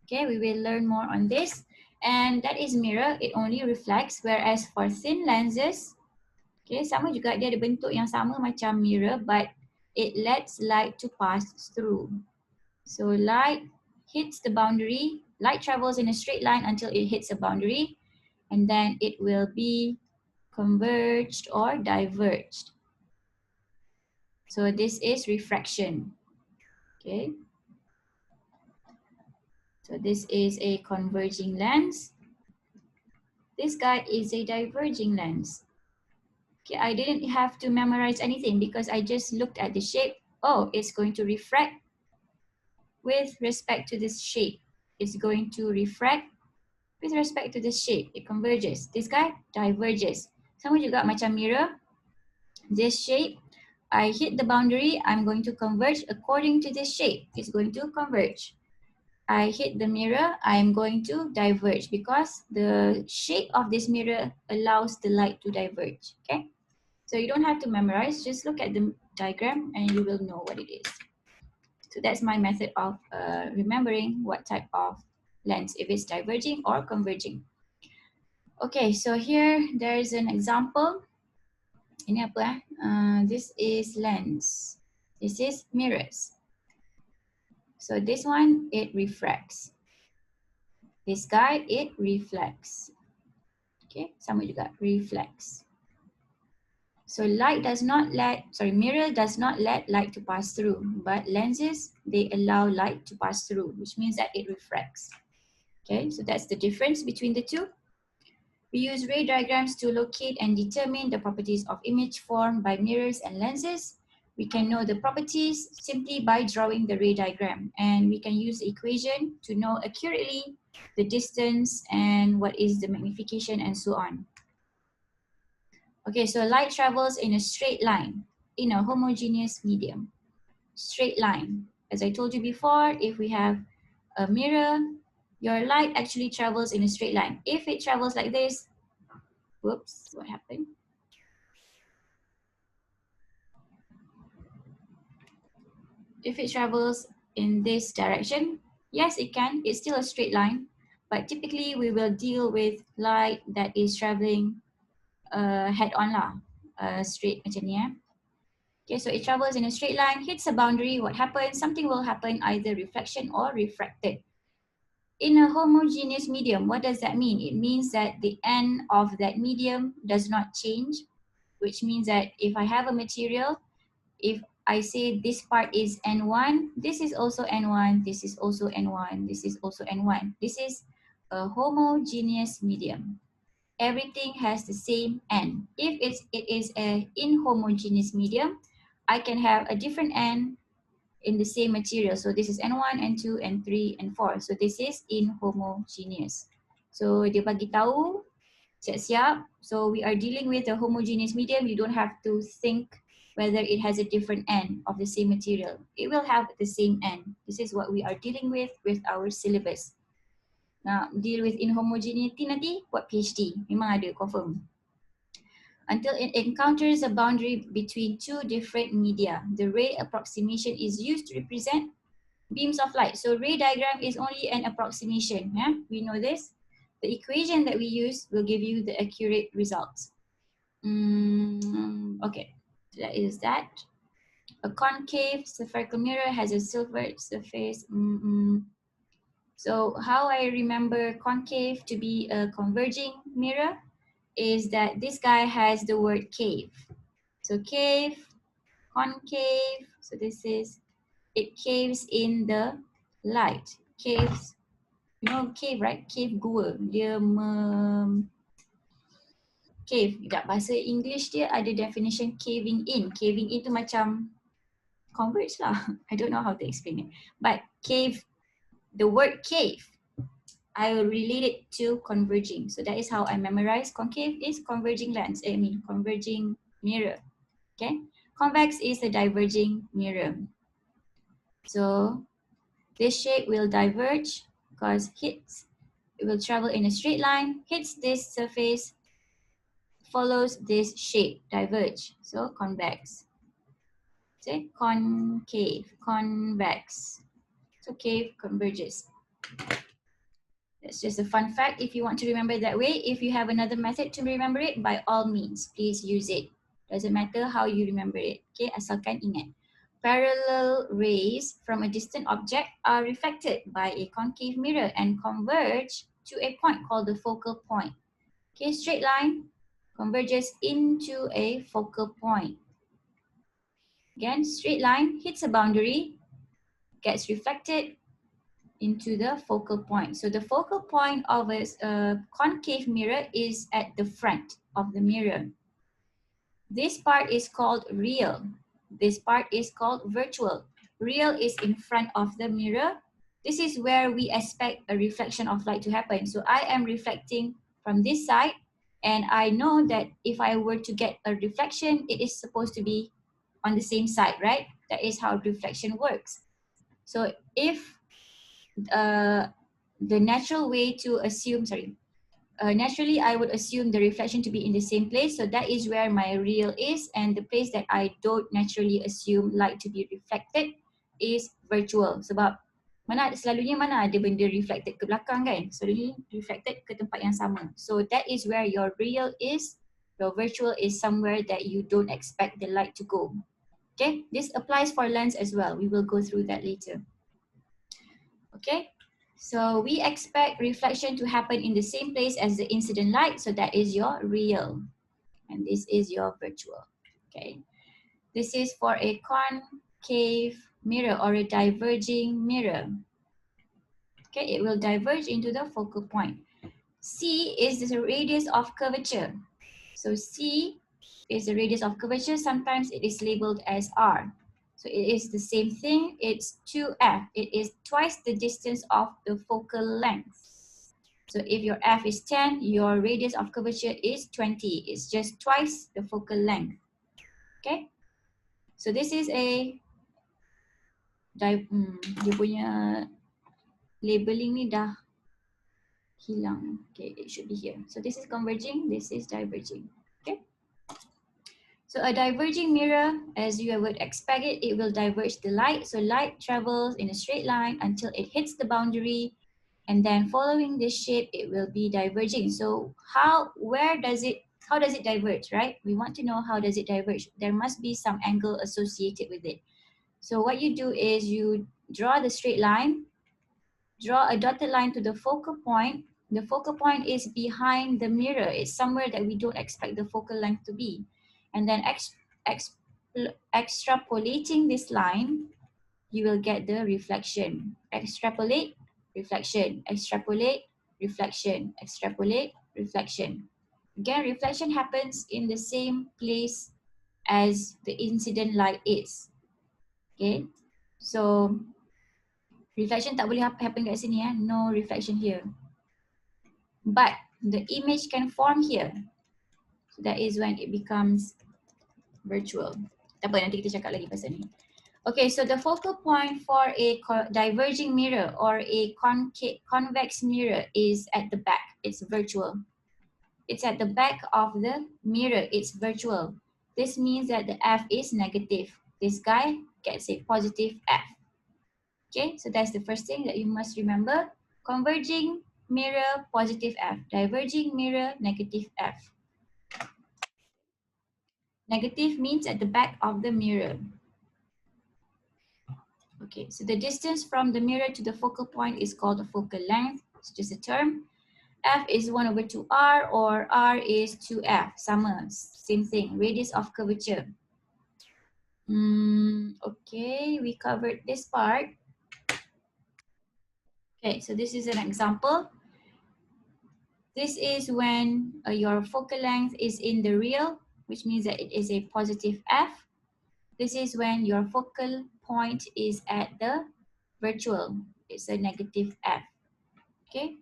Okay, we will learn more on this. And that is mirror. It only reflects. Whereas for thin lenses, okay, sama juga, dia ada bentuk yang sama macam mirror, but it lets light to pass through. So light hits the boundary, light travels in a straight line until it hits a boundary, and then it will be converged or diverged. So this is refraction. Okay. So this is a converging lens. This guy is a diverging lens. Okay, I didn't have to memorize anything because I just looked at the shape. Oh, it's going to refract with respect to this shape. It's going to refract with respect to this shape. It converges. This guy diverges. Sama juga macam mirror. This shape, I hit the boundary, I'm going to converge according to this shape. It's going to converge. I hit the mirror, I'm going to diverge because the shape of this mirror allows the light to diverge. Okay, so you don't have to memorize, just look at the diagram and you will know what it is. So that's my method of remembering what type of lens, if it's diverging or converging. Okay, so here there is an example. Ini apa? This is lens. This is mirrors. So this one, it refracts. This guy, it reflects. Okay, sama juga, reflects. So mirror does not let light to pass through, but lenses, they allow light to pass through, which means that it refracts. Okay, so that's the difference between the two. We use ray diagrams to locate and determine the properties of image formed by mirrors and lenses. We can know the properties simply by drawing the ray diagram, and we can use the equation to know accurately the distance and what is the magnification and so on. Okay, so light travels in a straight line in a homogeneous medium. Straight line. As I told you before, if we have a mirror, your light actually travels in a straight line. If it travels like this, whoops, what happened? If it travels in this direction, yes, it can. It's still a straight line, but typically we will deal with light that is traveling head-on lah, straight macam ni. Okay, so it travels in a straight line, hits a boundary. What happens? Something will happen, either reflection or refracted. In a homogeneous medium, what does that mean? It means that the N of that medium does not change, which means that if I have a material, if I say this part is N1, this is also N1, this is also N1, this is also N1. This is a homogeneous medium. Everything has the same N. If it is an inhomogeneous medium, I can have a different N in the same material. So this is N1, N2, N3, N4. So this is inhomogeneous. So dia bagi tahu, siap-siap. So we are dealing with a homogeneous medium. You don't have to think whether it has a different N of the same material. It will have the same N. This is what we are dealing with our syllabus. Now, deal with inhomogeneity nanti, buat PhD. Memang ada, confirm. Until it encounters a boundary between two different media, the ray approximation is used to represent beams of light. So ray diagram is only an approximation. Yeah? We know this. The equation that we use will give you the accurate results. Okay, that is that. A concave spherical mirror has a silver surface. So how I remember concave to be a converging mirror is that this guy has the word cave. So cave, concave, so this is, it caves in the light. Caves, you know cave, right? Cave gua. Dia cave. Dekat bahasa English dia ada definition caving in. Caving in tu macam converge lah. I don't know how to explain it. But cave, the word cave, I will relate it to converging. So that is how I memorize. Concave is converging lens. Converging mirror. Okay. Convex is a diverging mirror. So this shape will diverge because it will travel in a straight line, hits this surface, follows this shape, diverge. So convex. Say concave, convex. So cave converges. That's just a fun fact if you want to remember it that way. If you have another method to remember it, by all means, please use it. Doesn't matter how you remember it. Okay, asalkan ingat. Parallel rays from a distant object are reflected by a concave mirror and converge to a point called the focal point. Okay, straight line converges into a focal point. Again, straight line hits a boundary, gets reflected into the focal point. So the focal point of a concave mirror is at the front of the mirror. This part is called real. This part is called virtual. Real is in front of the mirror. This is where we expect a reflection of light to happen. So I am reflecting from this side, and I know that if I were to get a reflection, it is supposed to be on the same side, right? That is how reflection works. So if the natural way to assume, naturally I would assume the reflection to be in the same place. So that is where my real is, and the place that I don't naturally assume light to be reflected is virtual. Sebab selalunya mana ada benda reflected ke belakang kan? Selalunya reflected ke tempat yang sama. So that is where your real is. Your virtual is somewhere that you don't expect the light to go. Okay, this applies for lens as well. We will go through that later. Okay, so we expect reflection to happen in the same place as the incident light. So that is your real. And this is your virtual. Okay, this is for a concave mirror or a diverging mirror. Okay, it will diverge into the focal point. C is the radius of curvature. So C is the radius of curvature. Sometimes it is labeled as R. So it is the same thing. It's 2f. It is twice the distance of the focal length. So if your f is 10, your radius of curvature is 20. It's just twice the focal length. Okay. So this is a dia punya labeling ni dah hilang. Okay, it should be here. So this is converging. This is diverging. Okay. So a diverging mirror, as you would expect it, it will diverge the light. So light travels in a straight line until it hits the boundary, and then following this shape, it will be diverging. So how does it diverge, right? We want to know how does it diverge. There must be some angle associated with it. So what you do is you draw the straight line, draw a dotted line to the focal point. The focal point is behind the mirror. It's somewhere that we don't expect the focal length to be. And then extrapolating this line, you will get the reflection. Extrapolate, reflection, extrapolate, reflection, extrapolate, reflection. Again, reflection happens in the same place as the incident light is. Okay, so reflection tak boleh happen kat sini ya. No reflection here. But the image can form here. So that is when it becomes virtual. Tak apa, nanti kita cakap lagi pasal ni. Okay, so the focal point for a diverging mirror or a convex mirror is at the back. It's virtual. It's at the back of the mirror. It's virtual. This means that the F is negative. This guy gets a positive F. Okay, so that's the first thing that you must remember. Converging mirror, positive F. Diverging mirror, negative F. Negative means at the back of the mirror. Okay, so the distance from the mirror to the focal point is called the focal length. It's just a term. F is 1 over 2r, or R is 2f. Sama, same thing, radius of curvature. Okay, we covered this part. Okay, so this is an example. This is when your focal length is in the real, which means that it is a positive f. This is when your focal point is at the virtual. It's a negative f. Okay.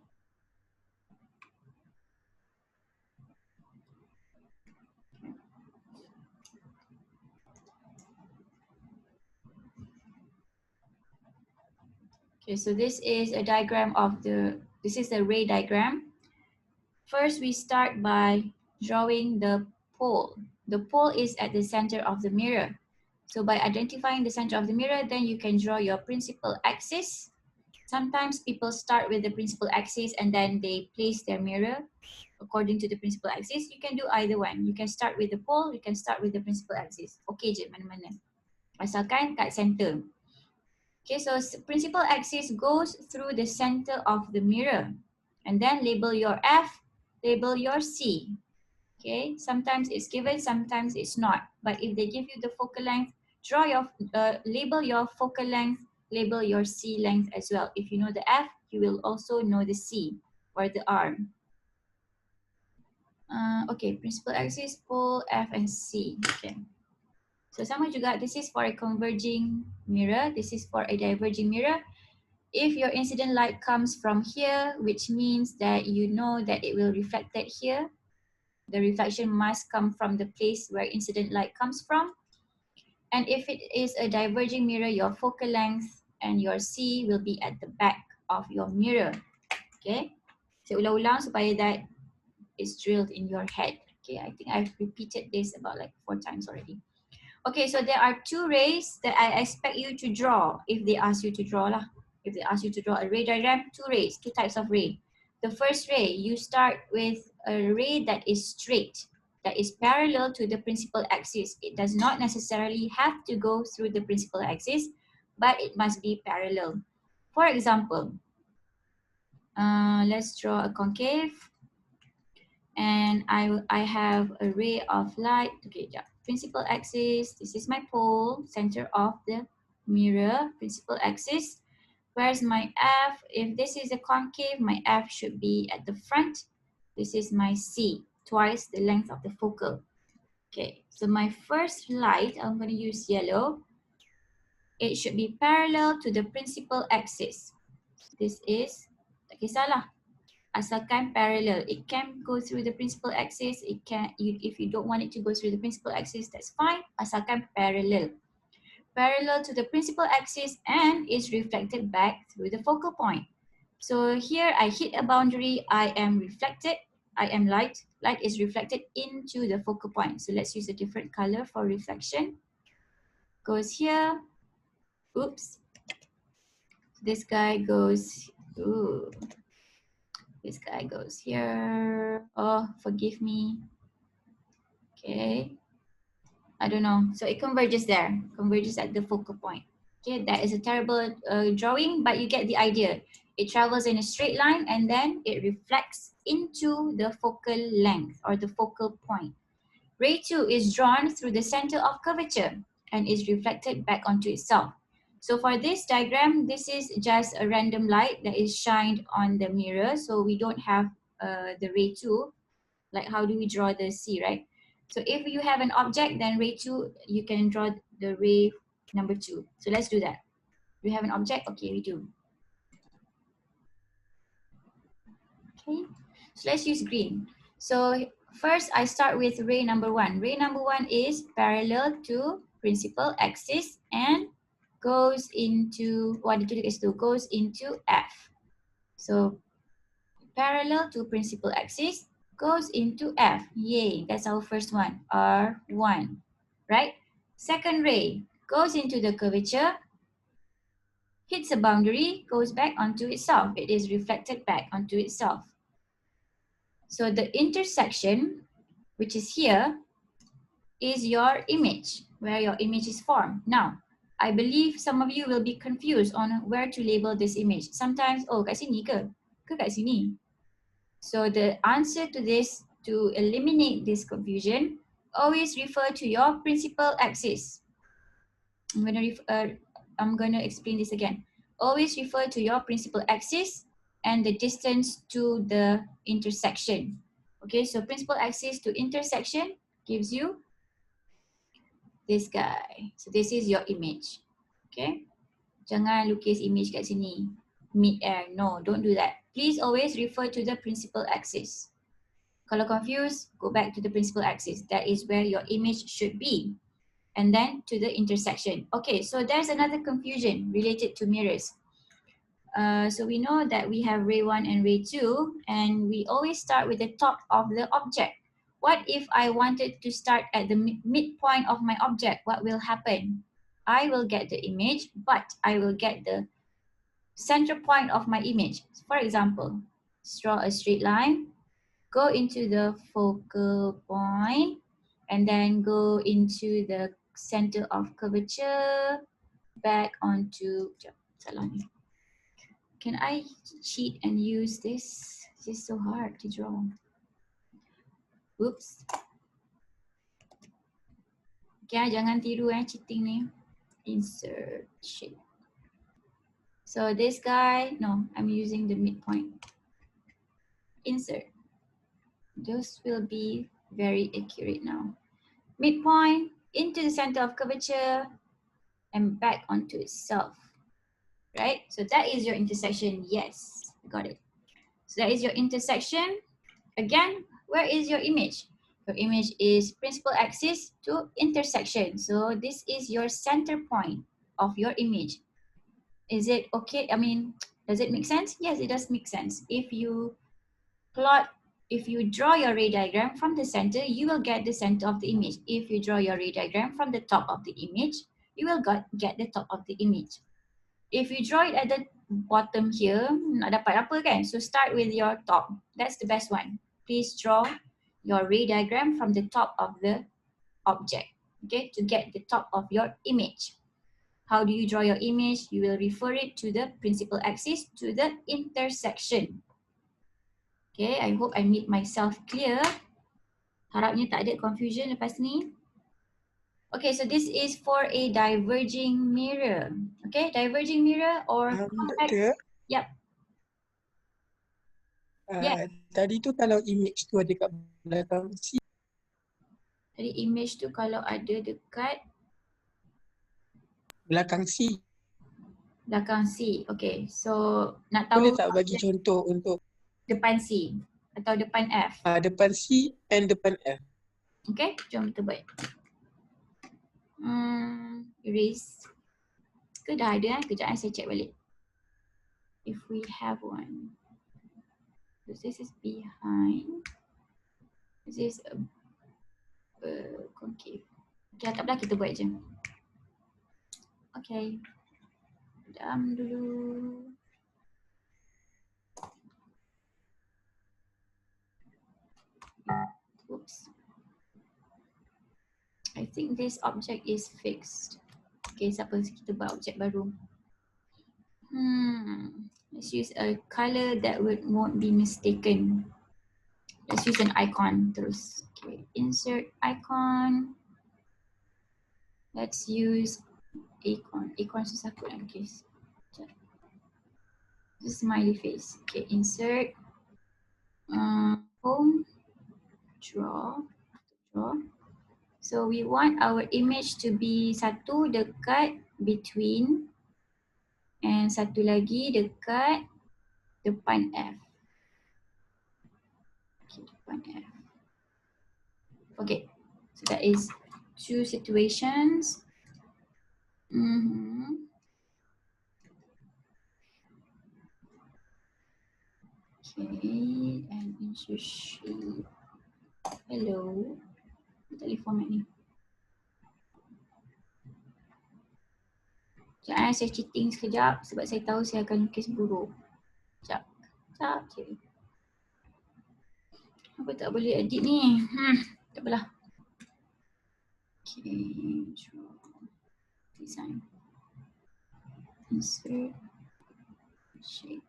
Okay, so this is a diagram of this is the ray diagram. First, we start by drawing the pole. The pole is at the center of the mirror. So by identifying the center of the mirror, then you can draw your principal axis. Sometimes people start with the principal axis and then they place their mirror according to the principal axis. You can do either one. You can start with the pole, you can start with the principal axis. Okay je, mana-mana. Asalkan kat center. Okay, so principal axis goes through the center of the mirror. And then label your F, label your C. Okay, sometimes it's given, sometimes it's not. But if they give you the focal length, draw your, label your focal length, label your C length as well. If you know the F, you will also know the C or the R. Okay, principal axis, pole, F and C. Okay. So sama juga, this is for a converging mirror, this is for a diverging mirror. If your incident light comes from here, which means that you know that it will reflect it here, the reflection must come from the place where incident light comes from. And if it is a diverging mirror, your focal length and your C will be at the back of your mirror. Okay, so ulang-ulang supaya that is drilled in your head. Okay, I think I've repeated this about like 4 times already. Okay, so there are 2 rays that I expect you to draw if they ask you to draw lah. If they ask you to draw a ray diagram, 2 rays, 2 types of ray. The first ray, you start with a ray that is straight, that is parallel to the principal axis. It does not necessarily have to go through the principal axis, but it must be parallel. For example, let's draw a concave. And I have a ray of light. Okay, yeah. Principal axis, this is my pole, center of the mirror, principal axis. Where's my F? If this is a concave, my F should be at the front. This is my C, twice the length of the focal. Okay, so my first light, I'm going to use yellow. It should be parallel to the principal axis. This is, tak kisahlah, asalkan parallel. It can go through the principal axis. It can, if you don't want it to go through the principal axis, that's fine. Asalkan parallel. Parallel to the principal axis and is reflected back through the focal point. So here I hit a boundary. I am reflected. I am light. Light is reflected into the focal point. So let's use a different color for reflection. Goes here. Oops. This guy goes. Ooh. This guy goes here. Oh, forgive me. Okay. I don't know. So it converges there. Converges at the focal point. Okay, that is a terrible drawing, but you get the idea. It travels in a straight line and then it reflects into the focal length or the focal point. Ray 2 is drawn through the center of curvature and is reflected back onto itself. So for this diagram, this is just a random light that is shined on the mirror. So we don't have the ray 2. Like how do we draw the C, right? So if you have an object, then ray 2, you can draw the ray number 2. So let's do that. We have an object? Okay, we do. Okay, so let's use green. So first I start with ray number 1. Ray number 1 is parallel to principal axis and goes into, goes into F. So parallel to principal axis, goes into F. Yay, that's our first one, R1, right? Second ray goes into the curvature, hits a boundary, goes back onto itself. It is reflected back onto itself. So the intersection, which is here, is your image, where your image is formed. Now, I believe some of you will be confused on where to label this image. Sometimes, oh, kat sini ke? Ke kat sini? So the answer to this, to eliminate this confusion, always refer to your principal axis. I'm gonna explain this again. Always refer to your principal axis and the distance to the intersection. Okay, so principal axis to intersection gives you this guy. So this is your image. Okay, jangan lukis image kat sini. Mid-air, no, don't do that. Please always refer to the principal axis. Kalau confused, go back to the principal axis. That is where your image should be. And then to the intersection. Okay, so there's another confusion related to mirrors. So we know that we have ray 1 and ray 2, and we always start with the top of the object. What if I wanted to start at the midpoint of my object? What will happen? I will get the image, but I will get the center point of my image. For example, draw a straight line, go into the focal point, and then go into the center of curvature, back onto, salah ni. Can I cheat and use this? This is so hard to draw. Oops. Okay, jangan tiru cheating ni. Insert shape. So this guy, no, I'm using the midpoint. Insert. Those will be very accurate now. Midpoint, into the center of curvature, and back onto itself. Right? So that is your intersection. Yes, got it. So that is your intersection. Again, where is your image? Your image is principal axis to intersection. So this is your center point of your image. Is it okay? I mean, does it make sense? Yes, it does make sense. If you draw your ray diagram from the center, you will get the center of the image. If you draw your ray diagram from the top of the image, you will get the top of the image. If you draw it at the bottom here, nak dapat apa kan? So start with your top. That's the best one. Please draw your ray diagram from the top of the object, okay, to get the top of your image. How do you draw your image? You will refer it to the principal axis, to the intersection. Okay, I hope I made myself clear. Harapnya tak ada confusion lepas ni. Okay, so this is for a diverging mirror. Okay, diverging mirror or convex. Doktor, Yep. Yeah. tadi tu kalau image tu ada kat belakang C, Jadi image tu kalau ada dekat belakang C, belakang C. Okay, so nak tahu boleh tak bagi contoh untuk depan C atau depan F? depan C and depan F? Okay, jom kita buat. Erase. Ke dah ada kejap saya check balik. If we have one. So this is behind. This is concave. Okay, kat belakang kita buat je. Okay. Diam dulu. Oops. I think this object is fixed. Okay, siapa kita buat objek baru. Let's use a color that won't be mistaken. Let's use an icon terus. Okay, insert icon. Let's use icon. Icon susah kot nak lukis. This smiley face. Okay, insert. Home. Draw. So we want our image to be satu dekat between and satu lagi dekat depan F. Okay, depan F. Okay, so that is two situations. Okay, and insert shape. Hello. Tak boleh format ni. Sekejap saya cheating sekejap sebab saya tahu saya akan lukis buruk. Sekejap je. Apa tak boleh edit ni? Tak apalah. Okay, draw. Design. Insert shape.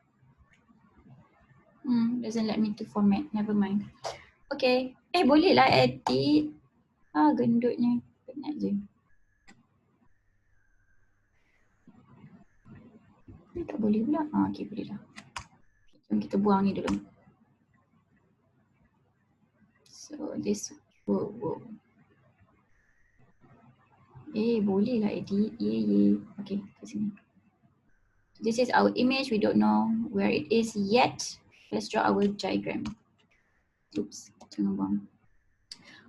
Doesn't let me to format. Never mind. Okay. Boleh lah edit. Gendutnya. Penat je. Tak boleh pula. Okay, boleh lah. Jom kita buang ni dulu. So this, whoa. Boleh lah edit. Okay, kat sini. This is our image. We don't know where it is yet. Let's draw our diagram. Oops, jangan buang.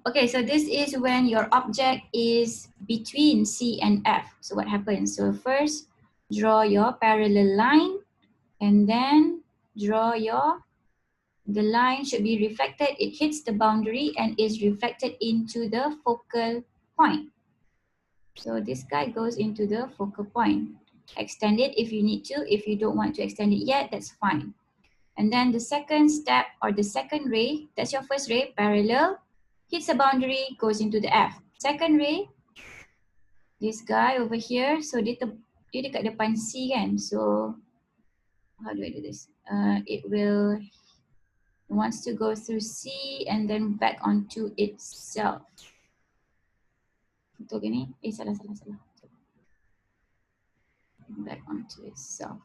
Okay, so this is when your object is between C and F. So what happens? So first, draw your parallel line, and then draw the line should be reflected. It hits the boundary and is reflected into the focal point. So this guy goes into the focal point. Extend it if you need to. If you don't want to extend it yet, that's fine. And then the second step, or the second ray, that's your first ray, parallel, hits the boundary, goes into the F. Second ray, this guy over here, so dia dekat depan C kan, so how do I do this? It wants to go through C and then back onto itself. Betul ke ni? Salah. Back onto itself.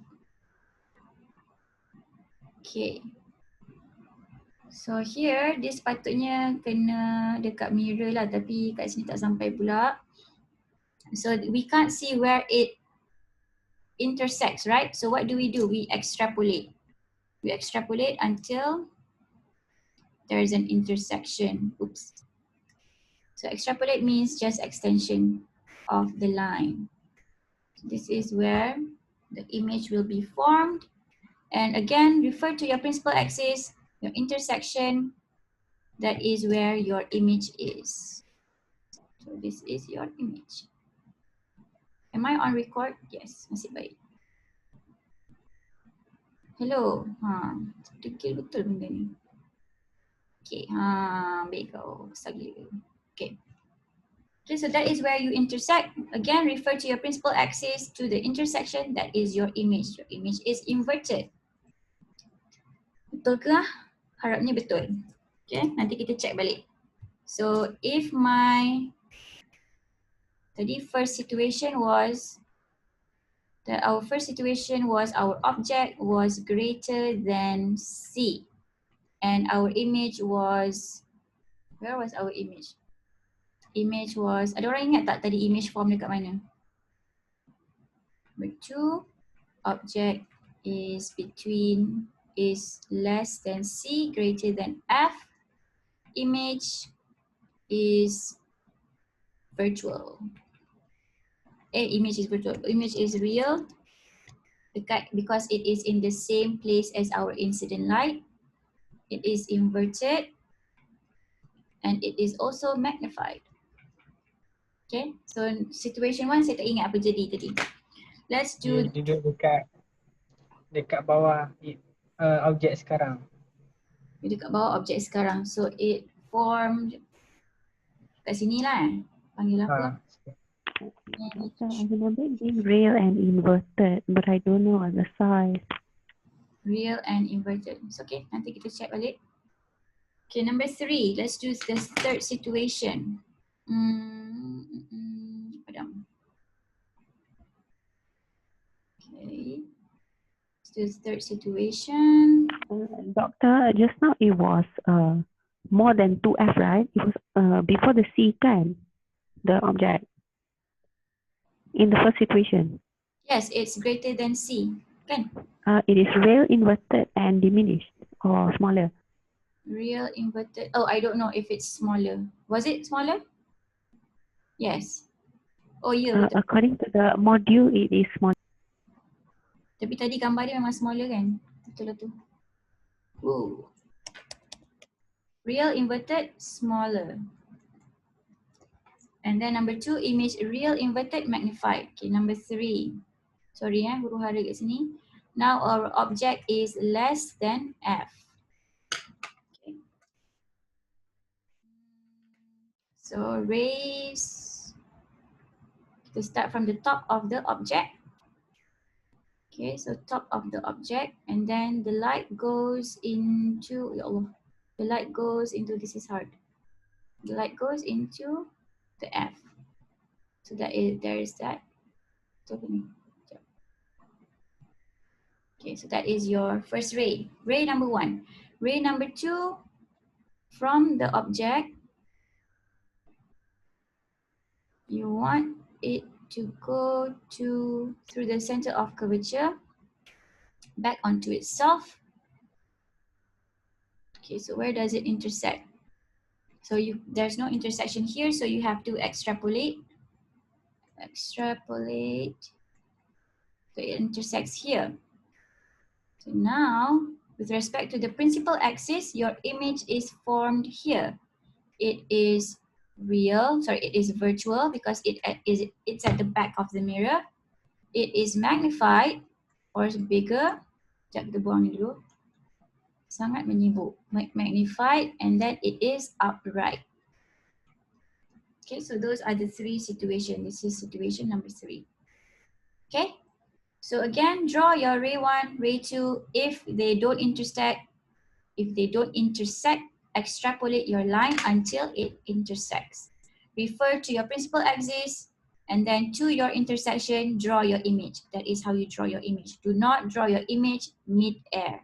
Okay. So here, dia sepatutnya kena dekat mirror lah, tapi kat sini tak sampai pula. So we can't see where it intersects, right? So what do? We extrapolate. We extrapolate until there is an intersection. Oops. So extrapolate means just extension of the line. This is where the image will be formed. And again, refer to your principal axis, your intersection. That is where your image is. So this is your image. Am I on record? Yes, nasib baik. Hello. Degil betul benda ni. Okay, baik kau. Sagli. Okay. Okay, so that is where you intersect. Again, refer to your principal axis to the intersection. That is your image. Your image is inverted. Betul ke? Harapnya betul. Okay, nanti kita check balik. So if my first situation was that our object was greater than C, and our image was, where was our image? Image was, ada orang ingat tak tadi image form dekat mana? Number 2, object is less than C, greater than F. Image is virtual. Image is virtual. Image is real because it is in the same place as our incident light. It is inverted and it is also magnified. Okay, so situation 1 saya tak ingat apa jadi tadi. Let's do. Dia duduk dekat bawah objek sekarang. Dia dekat bawah objek sekarang. So it formed kat sini lah. Panggil apa? I remember it being real and inverted, but I don't know the size. Real and inverted. It's okay. Nanti kita check balik. Okay, number 3. Let's do the third situation. Padam. Okay. Let's do the third situation. Doctor, just now it was more than 2F, right? It was before the C kan, the object. In the first situation. Yes, it's greater than C. Kan? It is real, inverted, and diminished or smaller. Real, inverted. Oh, I don't know if it's smaller. Was it smaller? Yes. Oh, yeah. According to the module, it is smaller. Tapi tadi gambar dia memang smaller kan? Betul lah tu. Real, inverted, smaller. And then number 2, image real, inverted, magnified. Okay, number 3. Sorry huru hara kat sini. Now our object is less than F. Okay. So raise, kita start from the top of the object. Okay, so top of the object, and then the light goes into, ya Allah, the light goes into, this is hard. The light goes into the F. So there is that. Okay, so that is your first ray. Ray number 1. Ray number 2, from the object, you want it to go through the center of curvature, back onto itself. Okay, so where does it intersect? So there's no intersection here, so you have to extrapolate. Extrapolate. So it intersects here. So now, with respect to the principal axis, your image is formed here. It is real, sorry, it is virtual because it's at the back of the mirror. It is magnified or bigger. Sekejap kita buang ni dulu. Sangat menyibuk. Magnified, and then it is upright. Okay, so those are the 3 situations. This is situation number 3. Okay, so again, draw your ray 1, ray 2. If they don't intersect, extrapolate your line until it intersects. Refer to your principal axis, and then to your intersection, draw your image. That is how you draw your image. Do not draw your image mid-air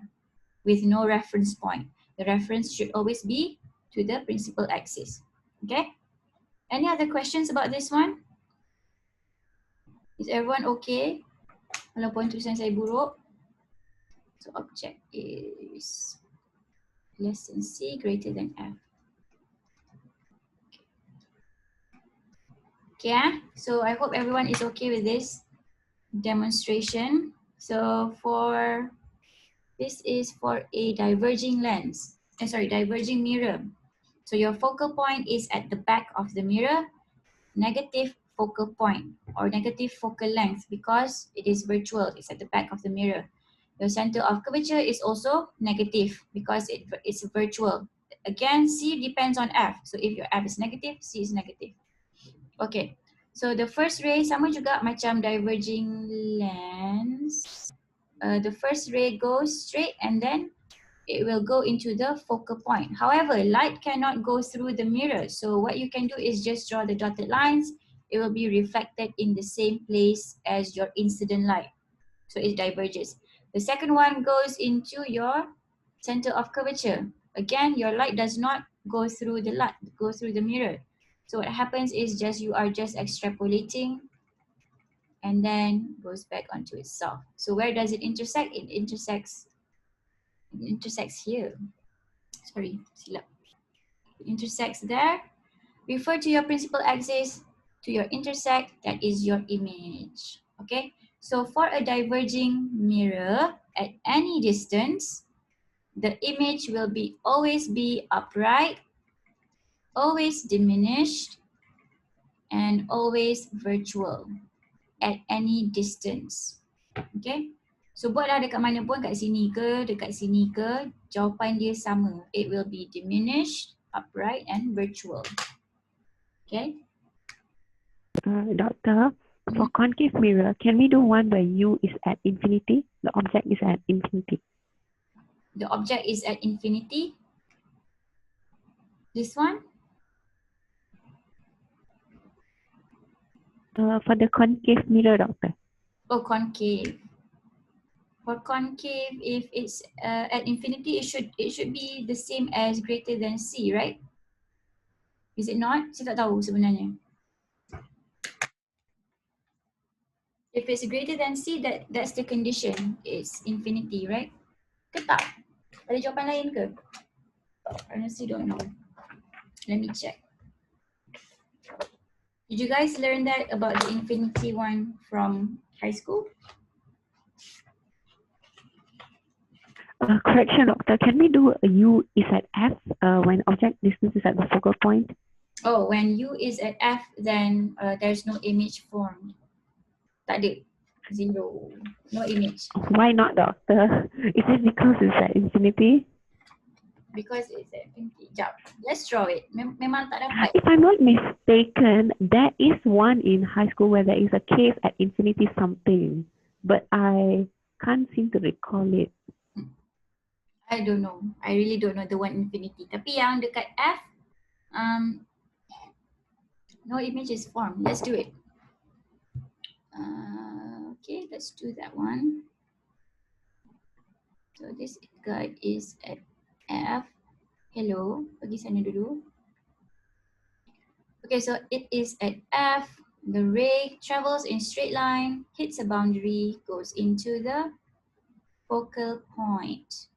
with no reference point. The reference should always be to the principal axis. Okay? Any other questions about this one? Is everyone okay? Walaupun tulisan saya buruk. So object is less than C, greater than F. Okay, so I hope everyone is okay with this demonstration. So this is for a diverging lens, diverging mirror. So your focal point is at the back of the mirror, negative focal point or negative focal length because it is virtual, it's at the back of the mirror. Your center of curvature is also negative because it's virtual. Again, C depends on F. So if your F is negative, C is negative. Okay, so the first ray sama juga macam diverging lens. The first ray goes straight and then it will go into the focal point. However, light cannot go through the mirror. So what you can do is just draw the dotted lines. It will be reflected in the same place as your incident light. So it diverges. The second one goes into your center of curvature. Again, your light does not go through the mirror. So what happens is you are just extrapolating and then goes back onto itself. So where does it intersect? It intersects here. Sorry, silap. It intersects there. Refer to your principal axis, to your intersect, that is your image. Okay, so for a diverging mirror at any distance, the image will always be upright, always diminished, and always virtual at any distance. Okay, so buatlah dekat mana pun, kat sini ke, jawapan dia sama. It will be diminished, upright, and virtual. Okay. Doctor, for concave mirror, can we do one where U is at infinity? The object is at infinity. The object is at infinity. This one? For the concave mirror, doctor. Oh, concave. For concave, if it's at infinity, it should be the same as greater than C, right? Is it not? Saya tak tahu sebenarnya. If it's greater than C, that's the condition. It's infinity, right? Ke tak? Ada jawapan lain ke? I honestly don't know. Let me check. Did you guys learn that about the infinity one from high school? Correction, doctor. Can we do a U is at F when object distance is at the focal point? Oh, when U is at F, then there's no image formed. Tak ada. 0. No image. Why not, doctor? Is it because it's at infinity? Because it's at infinity. Jap, let's draw it. Memang tak dapat. If I'm not mistaken, there is one in high school where there is a cave at infinity something. But I can't seem to recall it. I don't know. I really don't know the one infinity. Tapi yang dekat F, no image is formed. Let's do it. Okay, let's do that one. So this guy is at F. Hello, pergi sana dulu. Okay, so it is at F. The ray travels in straight line, hits a boundary, goes into the focal point.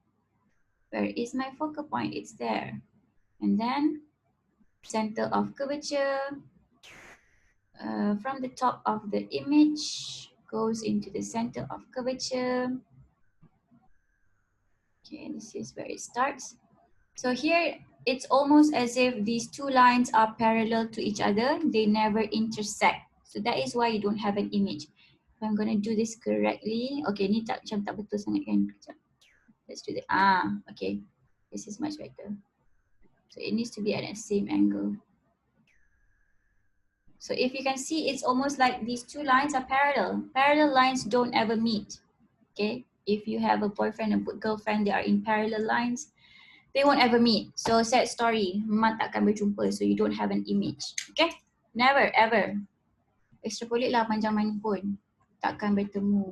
Where is my focal point? It's there. And then center of curvature from the top of the image goes into the center of curvature. Okay, this is where it starts. So here, it's almost as if these two lines are parallel to each other. They never intersect. So that is why you don't have an image. If I'm going to do this correctly. Okay, ni tak, macam tak betul sangat kan. Let's do that. Okay. This is much better. So it needs to be at the same angle. So if you can see, it's almost like these two lines are parallel. Parallel lines don't ever meet. Okay. If you have a boyfriend and girlfriend, they are in parallel lines. They won't ever meet. So sad story, memang takkan berjumpa. So you don't have an image. Okay? Never ever. Extrapolate lah panjang-panjang pun. Takkan bertemu.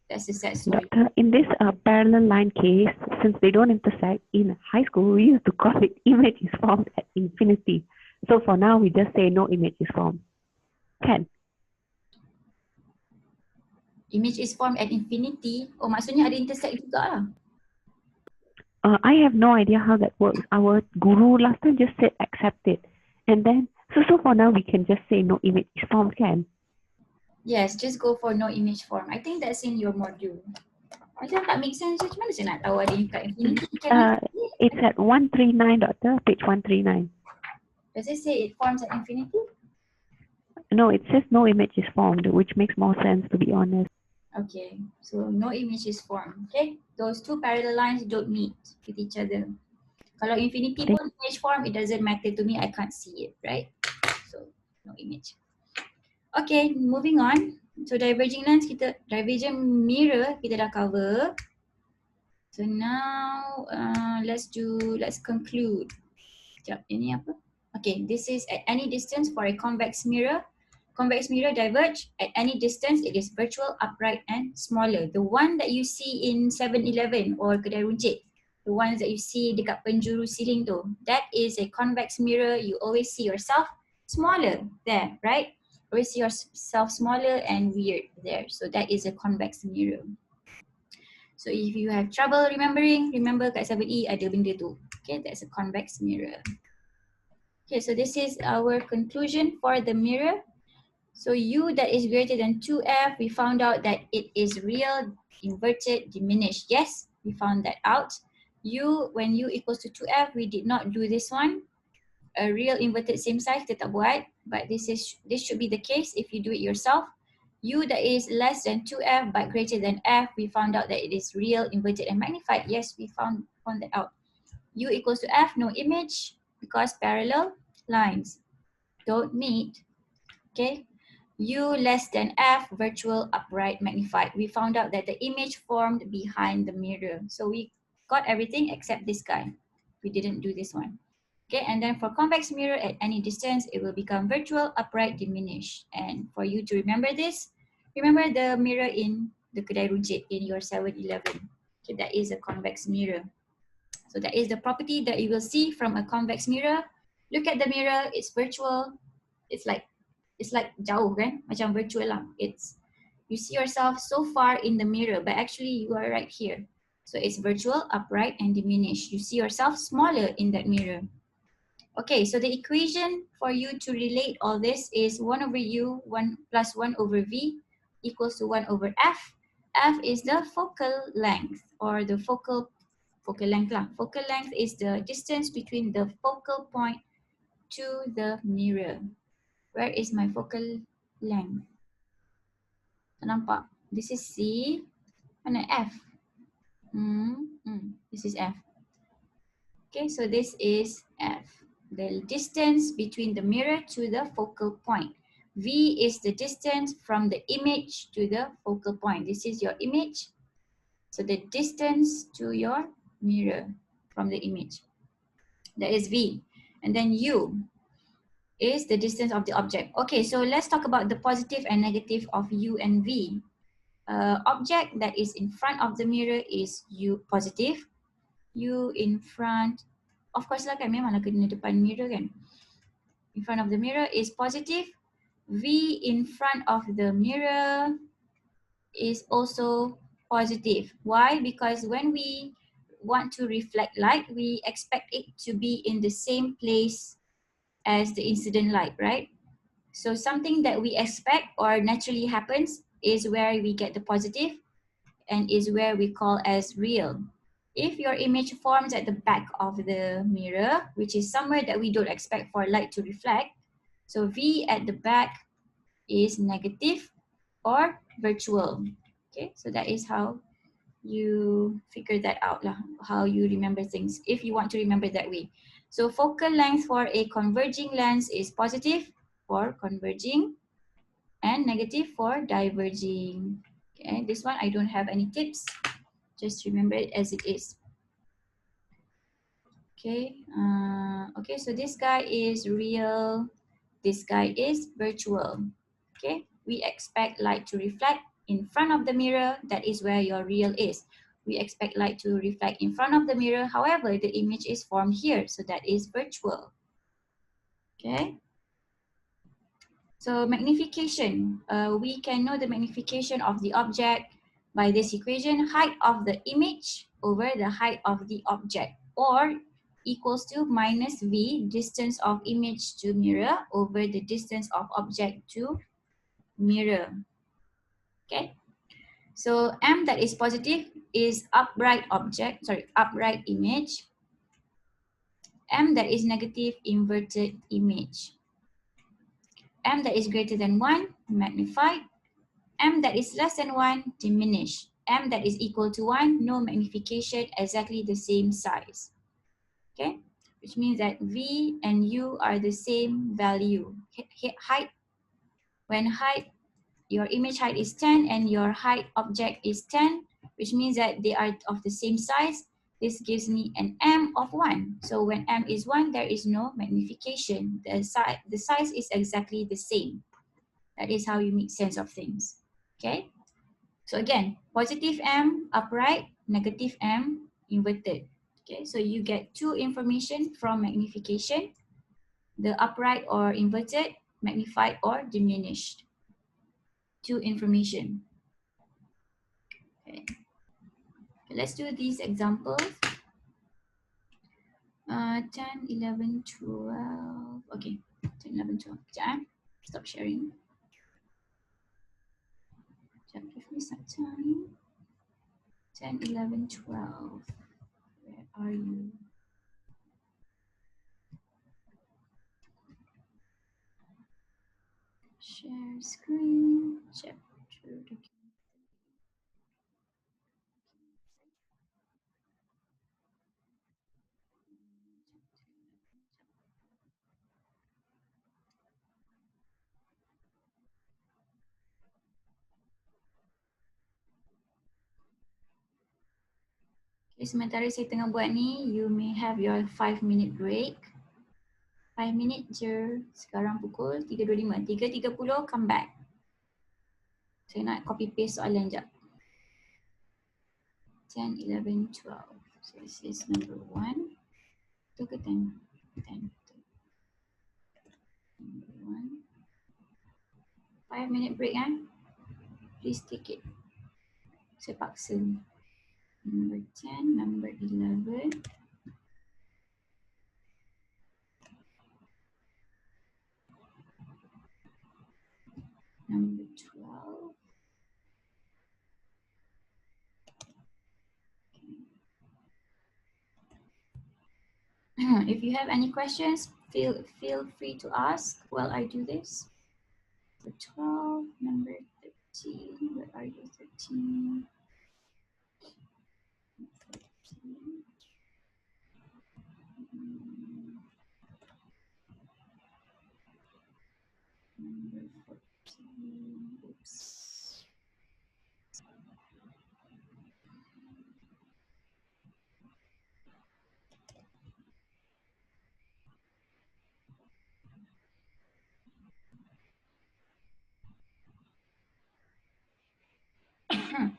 That's a sad story. Doctor, in this parallel line case, since they don't intersect, in high school we used to call it image is formed at infinity. So for now, we just say no image is formed. Can? Image is formed at infinity. Oh, maksudnya ada intersect juga lah. I have no idea how that works. Our guru last time just said accept it. And then, so for now we can just say no image is formed, can? Yes, just go for no image form. I think that's in your module. Macam tak make sense. Macam mana saya nak tahu ada kat infinity? It's at 139, doctor, page 139. Does it say it forms at infinity? No, it says no image is formed, which makes more sense to be honest. Okay, so no image is formed. Okay, those two parallel lines don't meet with each other. Kalau infinity pun image form, it doesn't matter to me. I can't see it, right? So no image. Okay, moving on. So diverging lens divergent mirror kita dah cover. So now let's conclude. Sekejap, ini apa? Okay, this is at any distance for a convex mirror. Convex mirror diverge at any distance. It is virtual, upright, and smaller. The one that you see in 7-Eleven or kedai runcit, the ones that you see dekat penjuru ceiling tu, that is a convex mirror. You always see yourself smaller there, right? Always see yourself smaller and weird there. So that is a convex mirror. So if you have trouble remembering, remember kat 7E ada benda tu. Okay, that's a convex mirror. Okay, so this is our conclusion for the mirror. So U that is greater than 2F, we found out that it is real, inverted, diminished. Yes, we found that out. U, when U equals to 2F, we did not do this one. A real inverted same size, kita tak buat. But this should be the case if you do it yourself. U that is less than 2F but greater than F, we found out that it is real, inverted, and magnified. Yes, we found that out. U equals to F, no image, because parallel lines don't meet. Okay. U less than F, virtual, upright, magnified. We found out that the image formed behind the mirror. So we got everything except this guy. We didn't do this one. Okay, and then for convex mirror at any distance, it will become virtual, upright, diminished. And for you to remember this, remember the mirror in the kedai runcit in your 7-Eleven. Okay, that is a convex mirror. So that is the property that you will see from a convex mirror. Look at the mirror, it's virtual. It's like jauh kan, macam virtual lah. It's, you see yourself so far in the mirror, but actually you are right here. So it's virtual, upright, and diminished. You see yourself smaller in that mirror. Okay, so the equation for you to relate all this is 1 over U, 1 plus 1 over V equals to 1 over F. F is the focal length, or the focal length lah. Focal length is the distance between the focal point to the mirror. Where is my focal length? Tak nampak. This is C. Mana F? This is F. Okay, so this is F. The distance between the mirror to the focal point. V is the distance from the image to the focal point. This is your image. So the distance to your mirror from the image, that is V. And then U is the distance of the object. Okay, so let's talk about the positive and negative of U and V. Object that is in front of the mirror is U positive. U in front, of course lah kan, memanglah kena depan mirror kan. In front of the mirror is positive. V in front of the mirror is also positive. Why? Because when we want to reflect light, we expect it to be in the same place as the incident light, right? So something that we expect or naturally happens is where we get the positive and is where we call as real. If your image forms at the back of the mirror, which is somewhere that we don't expect for light to reflect, so V at the back is negative or virtual. Okay, so that is how you figure that out lah, how you remember things if you want to remember that way. So focal length for a converging lens is positive for converging and negative for diverging. Okay, this one I don't have any tips, just remember it as it is. Okay, okay, so this guy is real, this guy is virtual. Okay, we expect light to reflect in front of the mirror, that is where your real is. We expect light to reflect in front of the mirror, however, the image is formed here, so that is virtual. Okay. So magnification, we can know the magnification of the object by this equation, height of the image over the height of the object, or equals to minus V, distance of image to mirror, over the distance of object to mirror. Okay, so M that is positive is upright object, sorry, upright image. M that is negative, inverted image. M that is greater than 1, magnified. M that is less than 1, diminished. M that is equal to 1, no magnification, exactly the same size. Okay, which means that V and U are the same value. Height, when height, your image height is 10 and your height object is 10, which means that they are of the same size. This gives me an M of 1. So when M is 1, there is no magnification. The size is exactly the same. That is how you make sense of things. Okay. So again, positive M, upright, negative M, inverted. Okay, so you get two information from magnification, the upright or inverted, magnified or diminished. Two information. Okay. Okay, let's do these examples. 10, 11, 12. Okay, 10, 11, 12. Sekejap, stop sharing. Sekejap, give me some time. 10, 11, 12. Where are you? Share screen, chapter document. Okay, sementara saya tengah buat ni, you may have your 5-minute break. 5 minit je, sekarang pukul 3.25. 3.30 come back. Saya nak copy paste soalan jap. 10, 11, 12. So this is number 1. Itu ke 10? 10. Number 1. 5-minute break Please take it. Saya paksa. Number 10, number 11. Number 12. If you have any questions, feel free to ask while I do this. Number 12, number 13. Where are you? 13. 14. Number 14. Oops.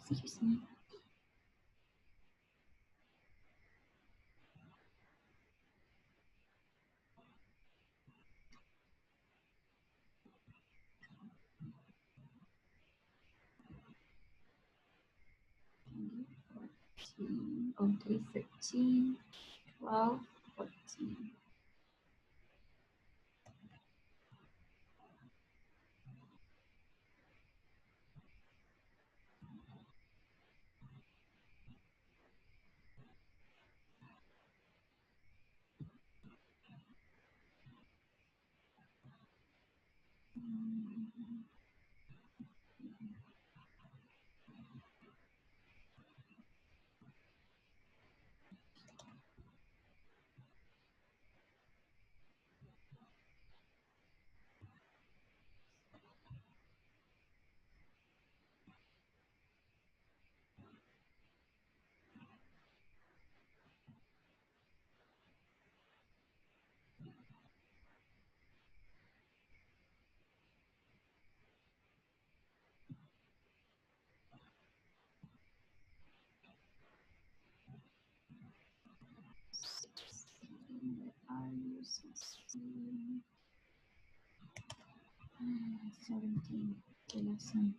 Excuse me. Okay, 13, 12, 14. Are you 16? 17. Okay, last one.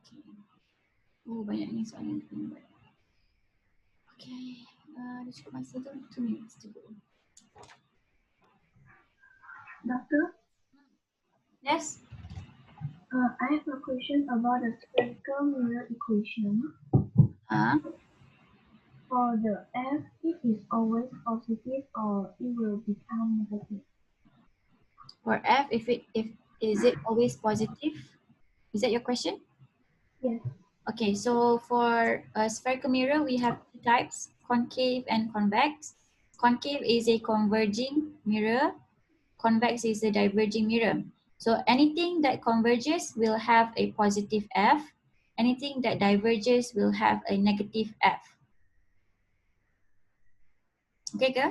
Okay. Oh, banyak ni soalan yang kena buat. Okay, dah cukup masa tu, 2 minutes to go. Doctor, Yes? I have a question about the spherical mirror equation. For the F, it is always positive or it will become negative. For F, if is it always positive? Is that your question? Yes. Okay, so for a spherical mirror, we have two types, concave and convex. Concave is a converging mirror. Convex is a diverging mirror. So anything that converges will have a positive F. Anything that diverges will have a negative F. Okay, ke?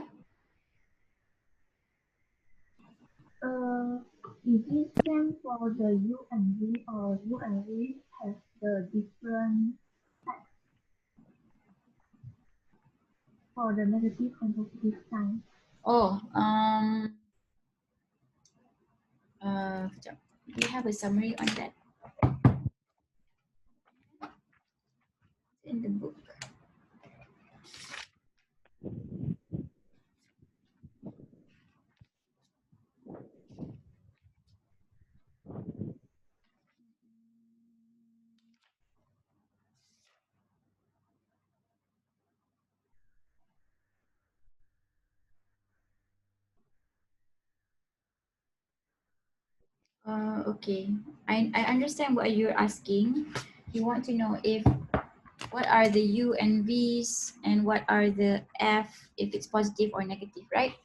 Is it same for the U and V, or U and V have the different types for the negative and positive sign? Oh, sekejap. We have a summary on that in the book. Okay, I understand what you're asking. You want to know if what are the U and V's and what are the F if it's positive or negative, right?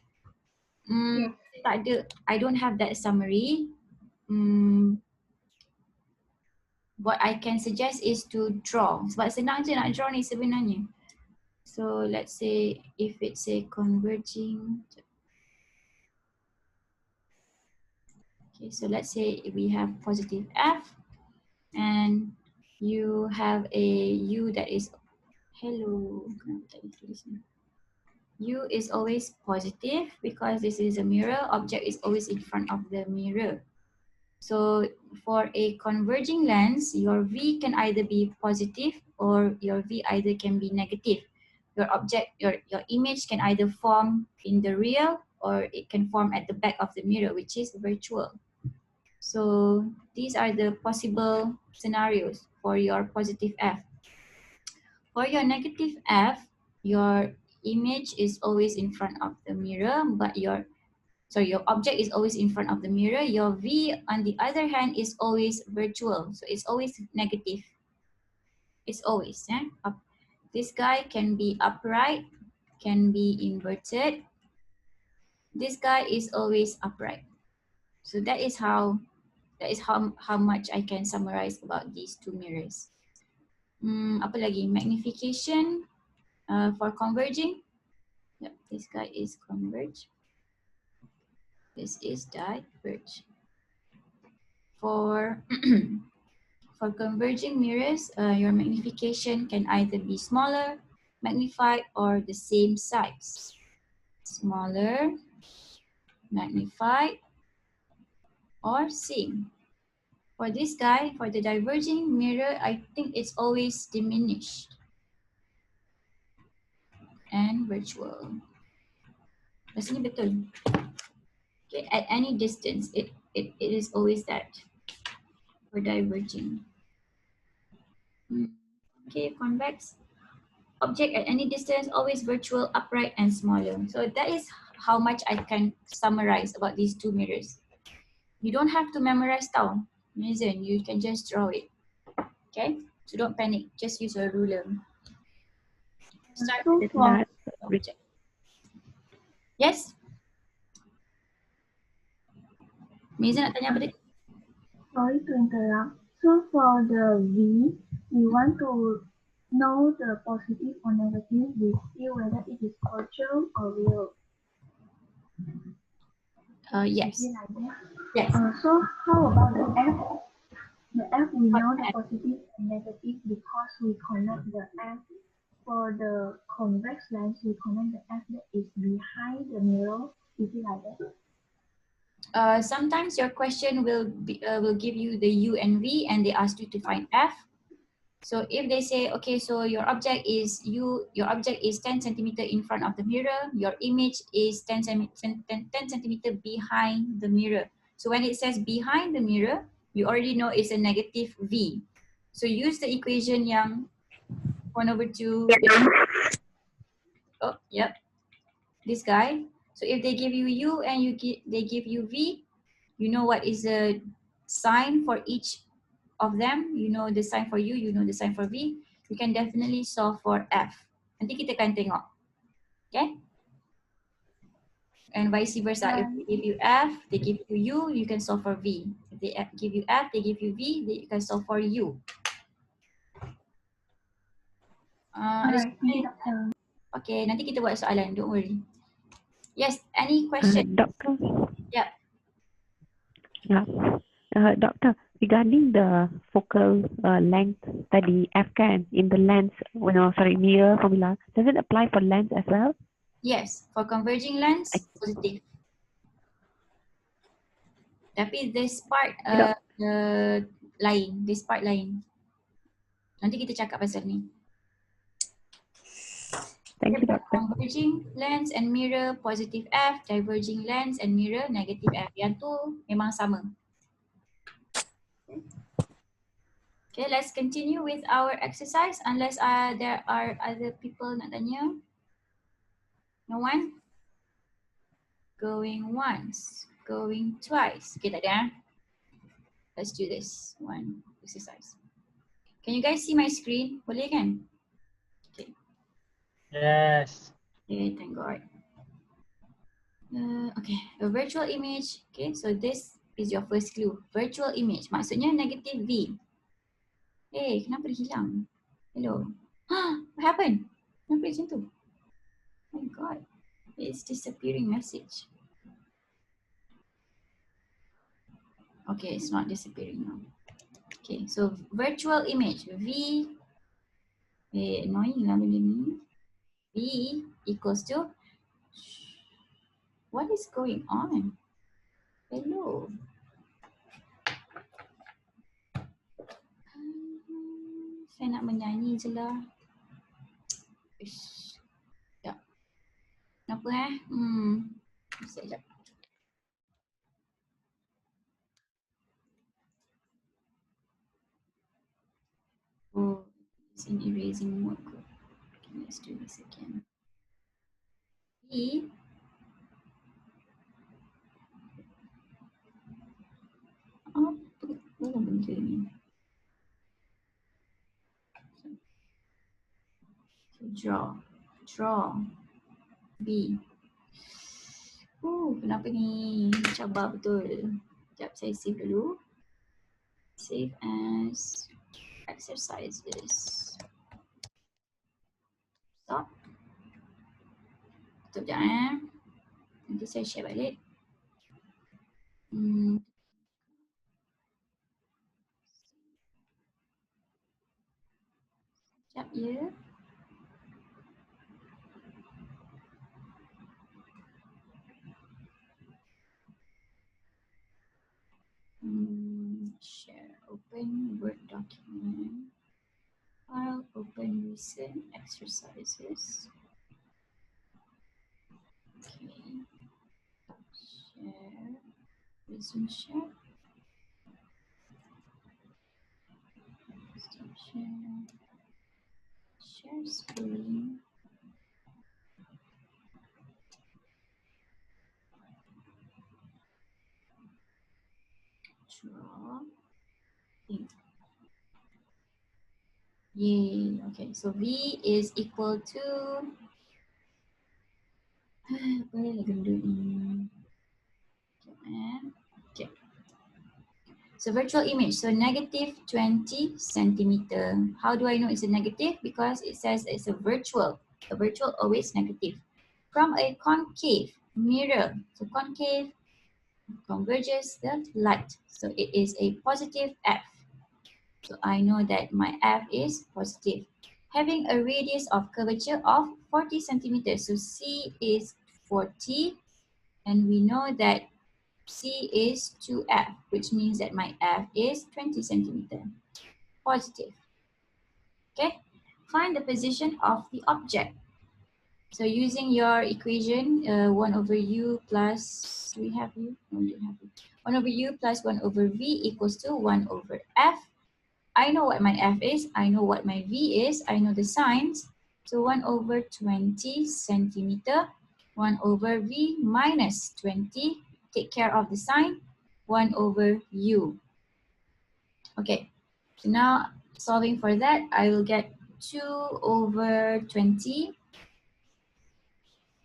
Yes. Tak ada, I don't have that summary. What I can suggest is to draw. Sebab senang je nak draw ni sebenarnya. So let's say if it's a converging. Okay, so let's say we have positive F and you have a U that is, hello, U is always positive because this is a mirror, object is always in front of the mirror. So for a converging lens, your V can either be positive or your V either can be negative. Your object, your image can either form in the real or it can form at the back of the mirror, which is virtual. So these are the possible scenarios for your positive F. For your negative F, your image is always in front of the mirror, but your object is always in front of the mirror. Your V, on the other hand, is always virtual. So it's always negative. It's always, This guy can be upright, can be inverted. This guy is always upright. So that is how much I can summarize about these two mirrors. Apa lagi? Magnification for converging. Yep, this guy is converge. This is diverge. For for converging mirrors, your magnification can either be smaller, magnified, or the same size. Smaller, magnified, or same. For this guy, for the diverging mirror, I think it's always diminished and virtual. Rasanya betul. Okay, at any distance, it is always that for diverging. Okay, convex. Object at any distance, always virtual, upright, and smaller. So that is how much I can summarize about these two mirrors. You don't have to memorize tau. Amazing, you can just draw it. Okay, so don't panic, just use a ruler. Start So with the for object. Yes? Miza nak tanya apa dia? sorry to interrupt. So for the V, we want to know the positive or negative. We see whether it is virtual or real. Yes. Is it like that? Yes. So how about the F? The F, we know the positive and negative because we connect the F. For the convex lens, we connect the F that is behind the mirror. Is it like that? Sometimes your question will give you the U and V, and they ask you to find F. So if they say, okay, so your object is 10 centimeter in front of the mirror, your image is 10 centimeter behind the mirror. So when it says behind the mirror, you already know it's a negative V. So use the equation yang 1/2. Oh, yep. This guy. So if they give you U and they give you V, you know what is the sign for each of them. You know the sign for U, you know the sign for V. You can definitely solve for F. Nanti kita akan tengok. Okay? And vice versa. If they give you F, they give you U, you can solve for V. If they give you F, they give you V, you can solve for U. Alright, thank you, Doctor. Okay, nanti kita buat soalan, don't worry. Yes, any question? Doctor? Yeah. Yeah. Doctor, regarding the focal length tadi, F kan, in the lens, mirror formula, does it apply for lens as well? Yes, for converging lens, positive. Tapi this part lain, this part lain. Nanti kita cakap pasal ni. Thank you, Doctor. Converging lens and mirror, positive F, diverging lens and mirror, negative F. Yang tu memang sama. Okay, let's continue with our exercise unless there are other people nak tanya. No one? Going once, going twice. Okay, tak ada. Let's do this one exercise. Can you guys see my screen? Boleh kan? Okay. Yes. Okay, thank God. Okay, a virtual image. Okay, so this is your first clue. Virtual image. Maksudnya negative V. Hey, kenapa dia hilang? Hello. What happened? Kenapa dia macam tu? Oh my God. It's disappearing message. Okay, it's not disappearing now. Okay, so virtual image. V. Annoying lah benda ni. V equals to. What is going on? Hello. Saya nak menyanyi je lah. Ish. Ya. Kenapa Sekejap. Oh, it's in erasing mode. Okay, let's do this again. V. Apa benda ni? So, draw. B. Kenapa ni? Cabar betul. Sekejap, saya save dulu. Save as exercises. Stop. Tutup sekejap Nanti saya share balik. Sekejap ya. Share, open Word document. File, open recent exercises. Okay. Share, resume share. Stop share. Share screen. Draw. Yay. Okay, so V is equal to apa lagi benda ni? Okay. So virtual image, so negative 20 centimeter. How do I know it's a negative? Because it says it's a virtual. A virtual always negative. From a concave mirror, so concave converges the light. So it is a positive F. So I know that my F is positive. Having a radius of curvature of 40 centimeters. So C is 40 and we know that C is 2F, which means that my F is 20 centimeter. Positive. Okay. Find the position of the object. So using your equation, 1 over U plus, do we have U? No, we don't have U. 1 over U plus 1 over V equals to 1 over F. I know what my F is. I know what my V is. I know the signs. So 1 over 20 centimeter. 1 over V minus 20. Take care of the sign. 1 over U. Okay. So now solving for that, I will get 2 over 20.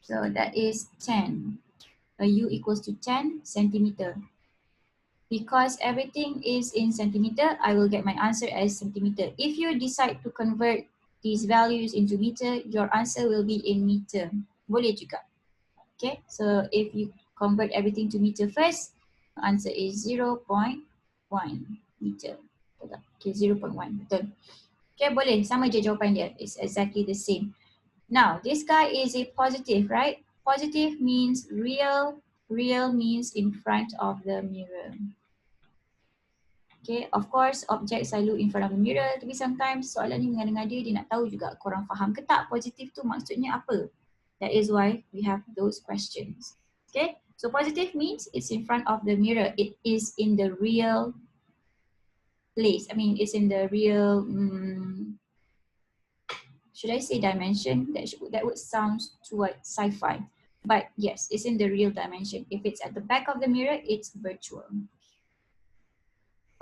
So that is 10. U equals to 10 centimeter. Because everything is in centimeter, I will get my answer as centimeter. If you decide to convert these values into meter, your answer will be in meter. Boleh juga. Okay, so if you convert everything to meter first, answer is 0.1 meter. Okay, 0.1, betul. Okay, boleh. Sama je jawapan dia. It's exactly the same. Now, this guy is a positive, right? Positive means real. Real means in front of the mirror. Okay, of course, object selalu in front of the mirror. Tapi sometimes soalan ni mengada-ngada dia nak tahu juga korang faham ke tak positif tu maksudnya apa. That is why we have those questions. Okay, so positive means it's in front of the mirror. It is in the real place. I mean, it's in the real, should I say dimension? That would sound too like sci-fi. But yes, it's in the real dimension. If it's at the back of the mirror, it's virtual.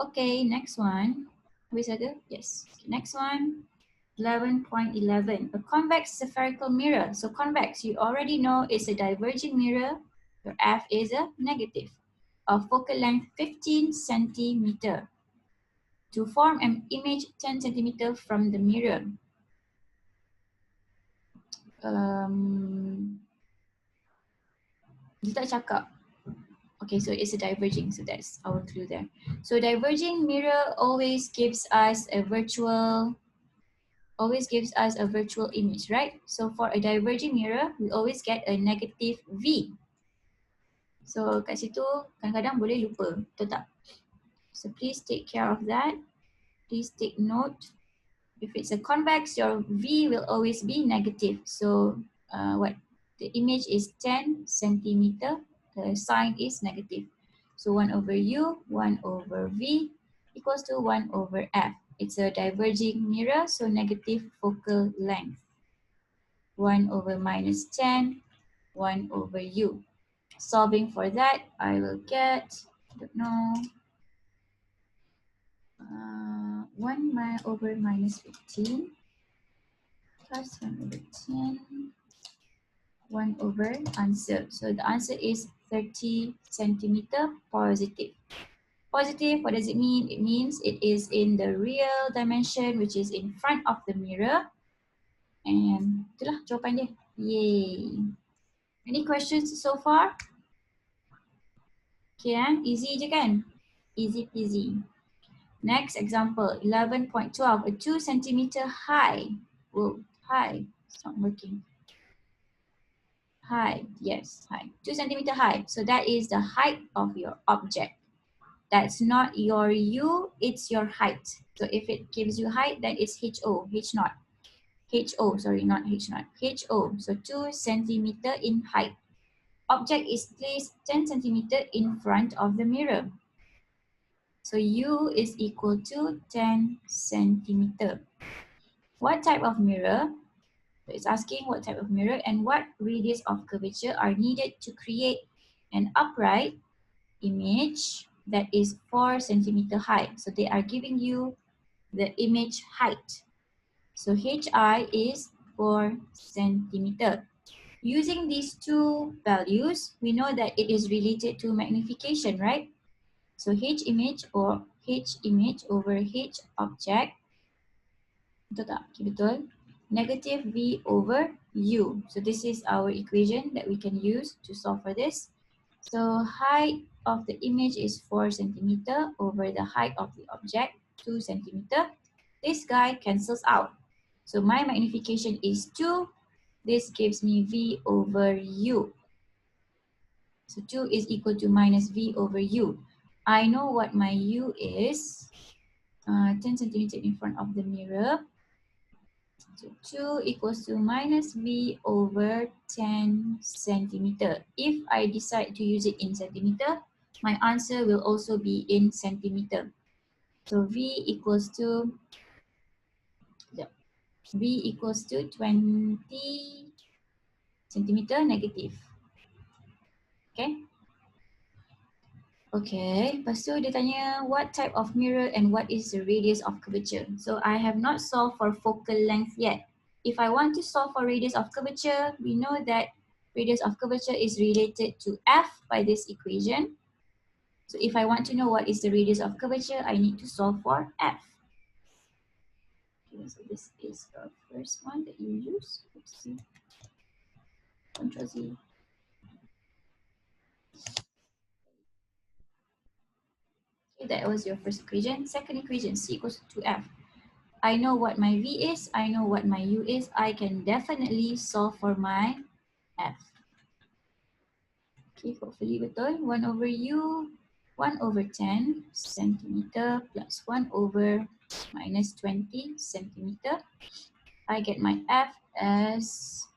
Okay, next one. Habis ada? Yes. Okay, next one. 11.11. A convex spherical mirror. So convex, you already know it's a diverging mirror. Your F is a negative. Of focal length 15 centimeter. To form an image 10 centimeter from the mirror. Dia tak cakap. Okay, so it's a diverging, so that's our clue there. So diverging mirror always gives us a virtual image, right? So for a diverging mirror, we always get a negative V. So kat situ kadang-kadang boleh lupa, betul tak? So please take care of that. Please take note. If it's a convex, your V will always be negative. So The image is 10 centimeter. The sign is negative. So 1 over U, 1 over V equals to 1 over F. It's a diverging mirror, so negative focal length. 1 over minus 10, 1 over U. Solving for that, I will get, I don't know, 1 over minus 15 plus 1 over 10, 1 over answer. So the answer is 30 centimeter positive. Positive, what does it mean? It means it is in the real dimension, which is in front of the mirror. And itulah jawapan dia. Yay. Any questions so far? Okay, easy je kan? Easy peasy. Next example, 11.12, a 2 centimeter high. Whoa, high, it's not working. High, yes, high. 2 centimeter high. So that is the height of your object. That's not your U, it's your height. So if it gives you height, then it's HO, H naught. HO, sorry, not H naught. HO, so 2 centimeter in height. Object is placed 10 centimeter in front of the mirror. So U is equal to 10 centimeter. What type of mirror? So it's asking what type of mirror and what radius of curvature are needed to create an upright image that is 4 centimeter high. So they are giving you the image height. So HI is 4 centimeter. Using these two values, we know that it is related to magnification, right? So H image or H image over H object, betul tak? Okay, betul. Negative V over U. So this is our equation that we can use to solve for this. So height of the image is 4 centimeter over the height of the object, 2 centimeter. This guy cancels out. So my magnification is 2. This gives me V over U. So 2 is equal to minus V over U. I know what my U is. 10 centimeter in front of the mirror. So 2 equals to minus V over 10 centimeter. If I decide to use it in centimeter, my answer will also be in centimeter. So V equals to, V equals to 20 centimeter negative. Okay. Okay, lepas tu dia tanya what type of mirror and what is the radius of curvature. So I have not solved for focal length yet. If I want to solve for radius of curvature, we know that radius of curvature is related to F by this equation. So if I want to know what is the radius of curvature, I need to solve for F. Okay, so this is the first one that you use. Let's see. Control Z. Okay, that was your first equation. Second equation, C equals to F. I know what my V is, I know what my U is, I can definitely solve for my F. Okay, hopefully betul. 1 over U, 1 over 10 centimeter plus 1 over minus 20 centimeter. I get my F as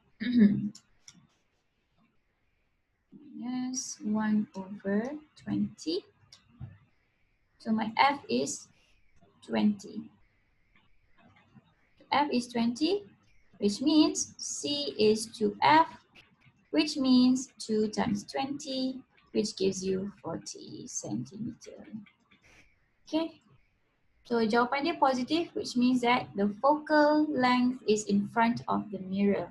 minus 1 over 20. So my F is 20. F is 20, which means C is 2F, which means 2 times 20, which gives you 40 centimeter. Okay, so jawapan dia positive, which means that the focal length is in front of the mirror.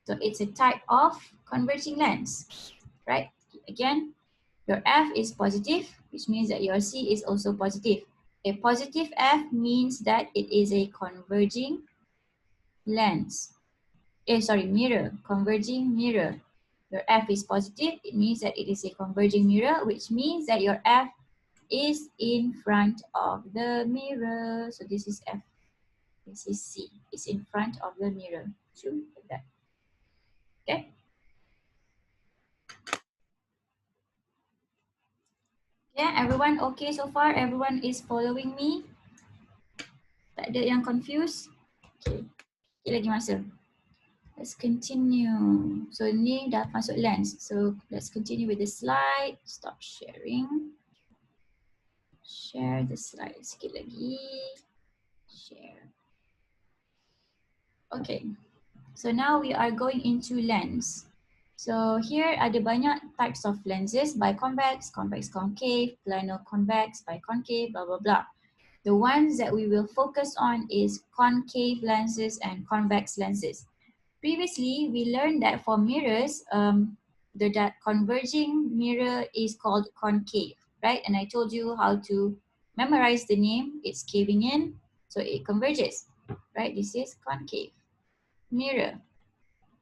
So it's a type of converging lens, right? Again, your F is positive, which means that your C is also positive. A positive F means that it is a converging lens. Mirror, converging mirror. Your F is positive, it means that it is a converging mirror, which means that your F is in front of the mirror. So this is F, this is C, it's in front of the mirror. Like that. Okay. Yeah, everyone okay so far? Everyone is following me? Tak ada yang confused? Okay, lagi masa. Let's continue. So ni dah masuk lens. So let's continue with the slide. Stop sharing. Share the slide sikit lagi. Share. Okay. So now we are going into lens. So here ada banyak types of lenses, biconvex, convex concave, plano convex, biconcave, blah blah blah. The ones that we will focus on is concave lenses and convex lenses. Previously, we learned that for mirrors, that converging mirror is called concave, right? And I told you how to memorize the name. It's caving in, so it converges, right? This is concave mirror.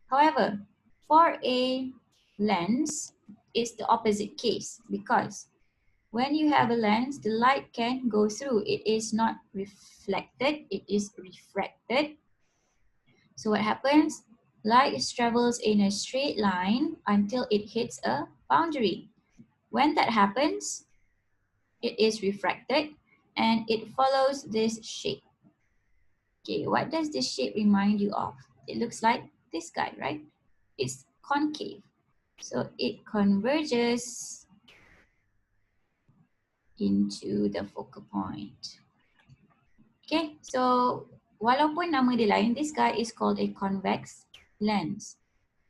However, for a lens, it's the opposite case because when you have a lens, the light can go through. It is not reflected, it is refracted. So what happens? Light travels in a straight line until it hits a boundary. When that happens, it is refracted and it follows this shape. Okay, what does this shape remind you of? It looks like this guy, right? It's concave. So it converges into the focal point. Okay, so walaupun nama dia lain, this guy is called a convex lens.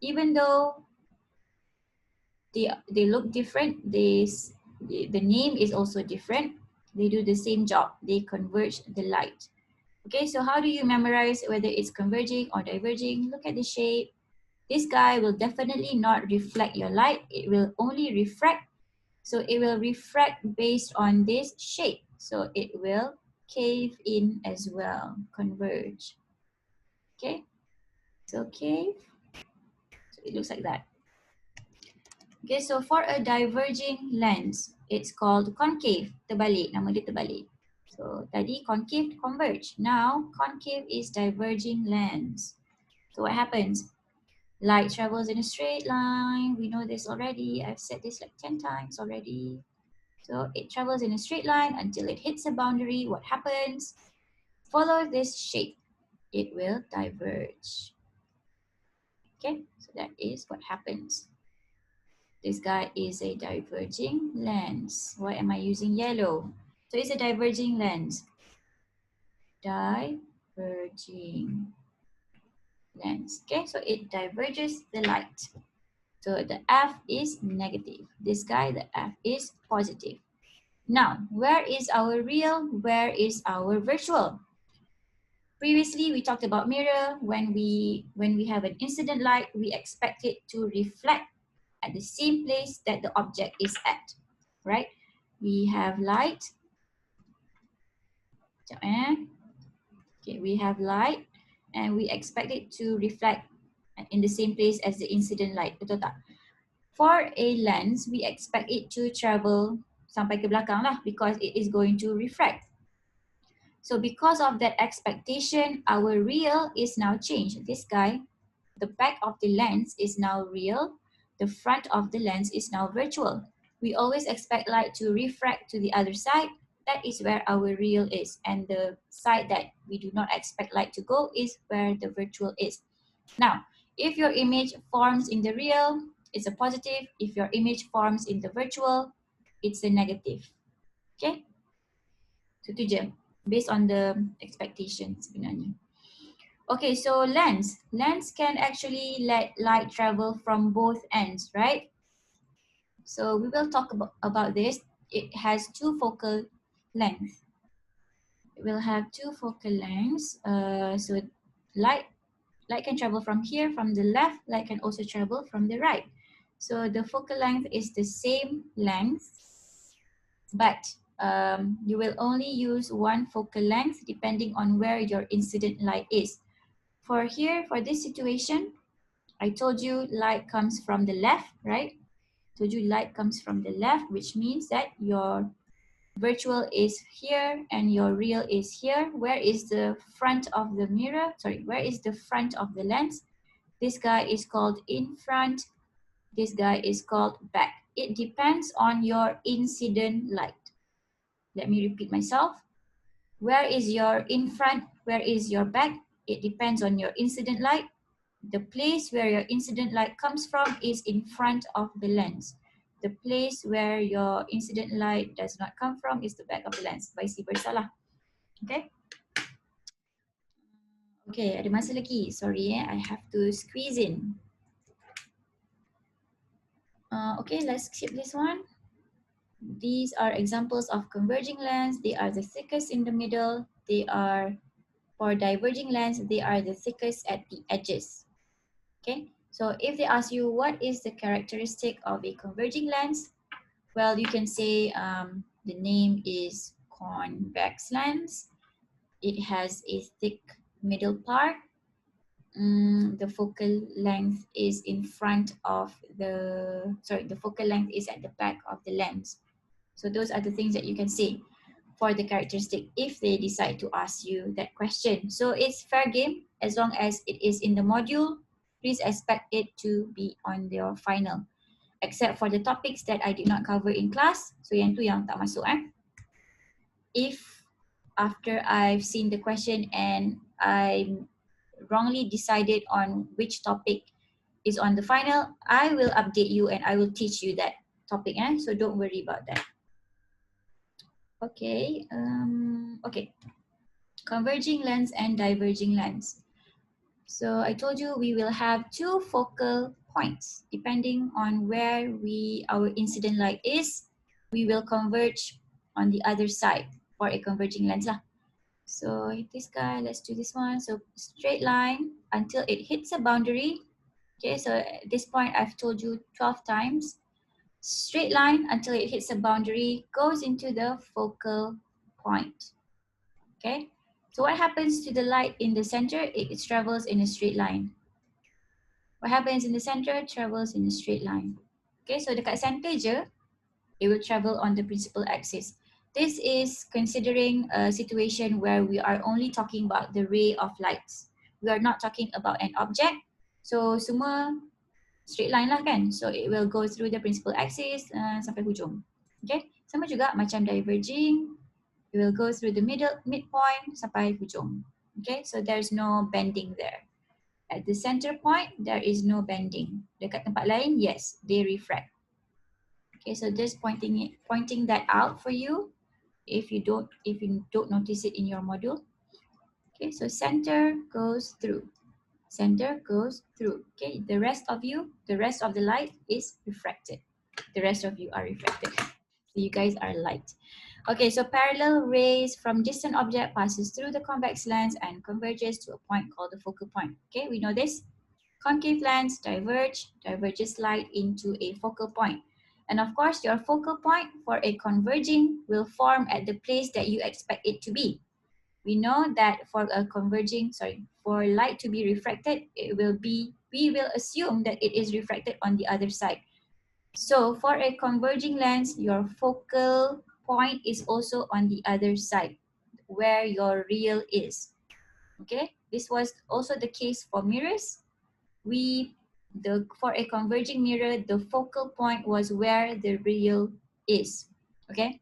Even though they look different, the name is also different. They do the same job. They converge the light. Okay, so how do you memorize whether it's converging or diverging? Look at the shape. This guy will definitely not reflect your light. It will only refract. So it will refract based on this shape. So it will cave in as well, converge. Okay, so cave. So it looks like that. Okay, so for a diverging lens, it's called concave, terbalik, nama dia terbalik. So tadi concave converge. Now concave is diverging lens. So what happens? Light travels in a straight line. We know this already. I've said this like 10 times already. So it travels in a straight line until it hits a boundary. What happens? Follow this shape. It will diverge. Okay, so that is what happens. This guy is a diverging lens. Why am I using yellow? So it's a diverging lens. Diverging lens. Okay, so it diverges the light. So the F is negative. This guy, the F is positive. Now, where is our real? Where is our virtual? Previously, we talked about mirror. When we have an incident light, we expect it to reflect at the same place that the object is at, right? We have light. Okay, we have light and we expect it to reflect in the same place as the incident light, betul tak? For a lens, we expect it to travel sampai ke belakang lah because it is going to refract. So because of that expectation, our real is now changed. This guy, the back of the lens is now real. The front of the lens is now virtual. We always expect light to refract to the other side. That is where our real is. And the side that we do not expect light to go is where the virtual is. Now, if your image forms in the real, it's a positive. If your image forms in the virtual, it's a negative. Okay? So itu je. Based on the expectations sebenarnya. Okay, so lens. Lens can actually let light travel from both ends, right? So we will talk about this. It has two focal lengths. It will have two focal lengths. So light can travel from here, from the left. Light can also travel from the right. So the focal length is the same length, but you will only use one focal length depending on where your incident light is. For here, for this situation, I told you light comes from the left, right? Told you light comes from the left, which means that your virtual is here and your real is here. Where is the front of the mirror? Sorry, where is the front of the lens? This guy is called in front. This guy is called back. It depends on your incident light. Let me repeat myself. Where is your in front? Where is your back? It depends on your incident light. The place where your incident light comes from is in front of the lens. The place where your incident light does not come from is the back of the lens. Vice versa lah. Okay? Okay, ada masa lagi. Sorry I have to squeeze in. Okay, let's skip this one. These are examples of converging lens. They are the thickest in the middle. They are, for diverging lens, they are the thickest at the edges. Okay, so if they ask you what is the characteristic of a converging lens, well, you can say the name is convex lens. It has a thick middle part. The focal length is in front of the, the focal length is at the back of the lens. So those are the things that you can say for the characteristic if they decide to ask you that question. So it's fair game as long as it is in the module. Please expect it to be on your final, except for the topics that I did not cover in class. So yang tu yang tak masuk If after I've seen the question and I wrongly decided on which topic is on the final, I will update you and I will teach you that topic. So don't worry about that. Okay. Okay. Converging lens and diverging lens. So I told you we will have two focal points. Depending on where our incident light is, we will converge on the other side for a converging lens lah. So this guy, let's do this one. So straight line until it hits a boundary. Okay, so at this point I've told you 12 times. Straight line until it hits a boundary, goes into the focal point. Okay, so what happens to the light in the center? It travels in a straight line. What happens in the center? Travels in a straight line. Okay, so dekat center je, it will travel on the principal axis. This is considering a situation where we are only talking about the ray of lights. We are not talking about an object. So semua straight line lah kan. So it will go through the principal axis sampai hujung. Okay, sama juga macam diverging. It will go through the midpoint sampai hujung. Okay, so there's no bending there. At the center point, there is no bending. Dekat tempat lain, yes, they refract. Okay, so just pointing that out for you if you don't notice it in your module. Okay, so center goes through. Center goes through. Okay, the rest of the light is refracted. The rest of you are refracted. So you guys are light. Okay, so parallel rays from distant object passes through the convex lens and converges to a point called the focal point. Okay, we know this. Concave lens diverges light into a focal point. And of course, your focal point for a converging will form at the place that you expect it to be. We know that for light to be refracted, we will assume that it is refracted on the other side. So for a converging lens, your focal point is also on the other side, where your real is. Okay, this was also the case for mirrors. For a converging mirror, the focal point was where the real is. Okay,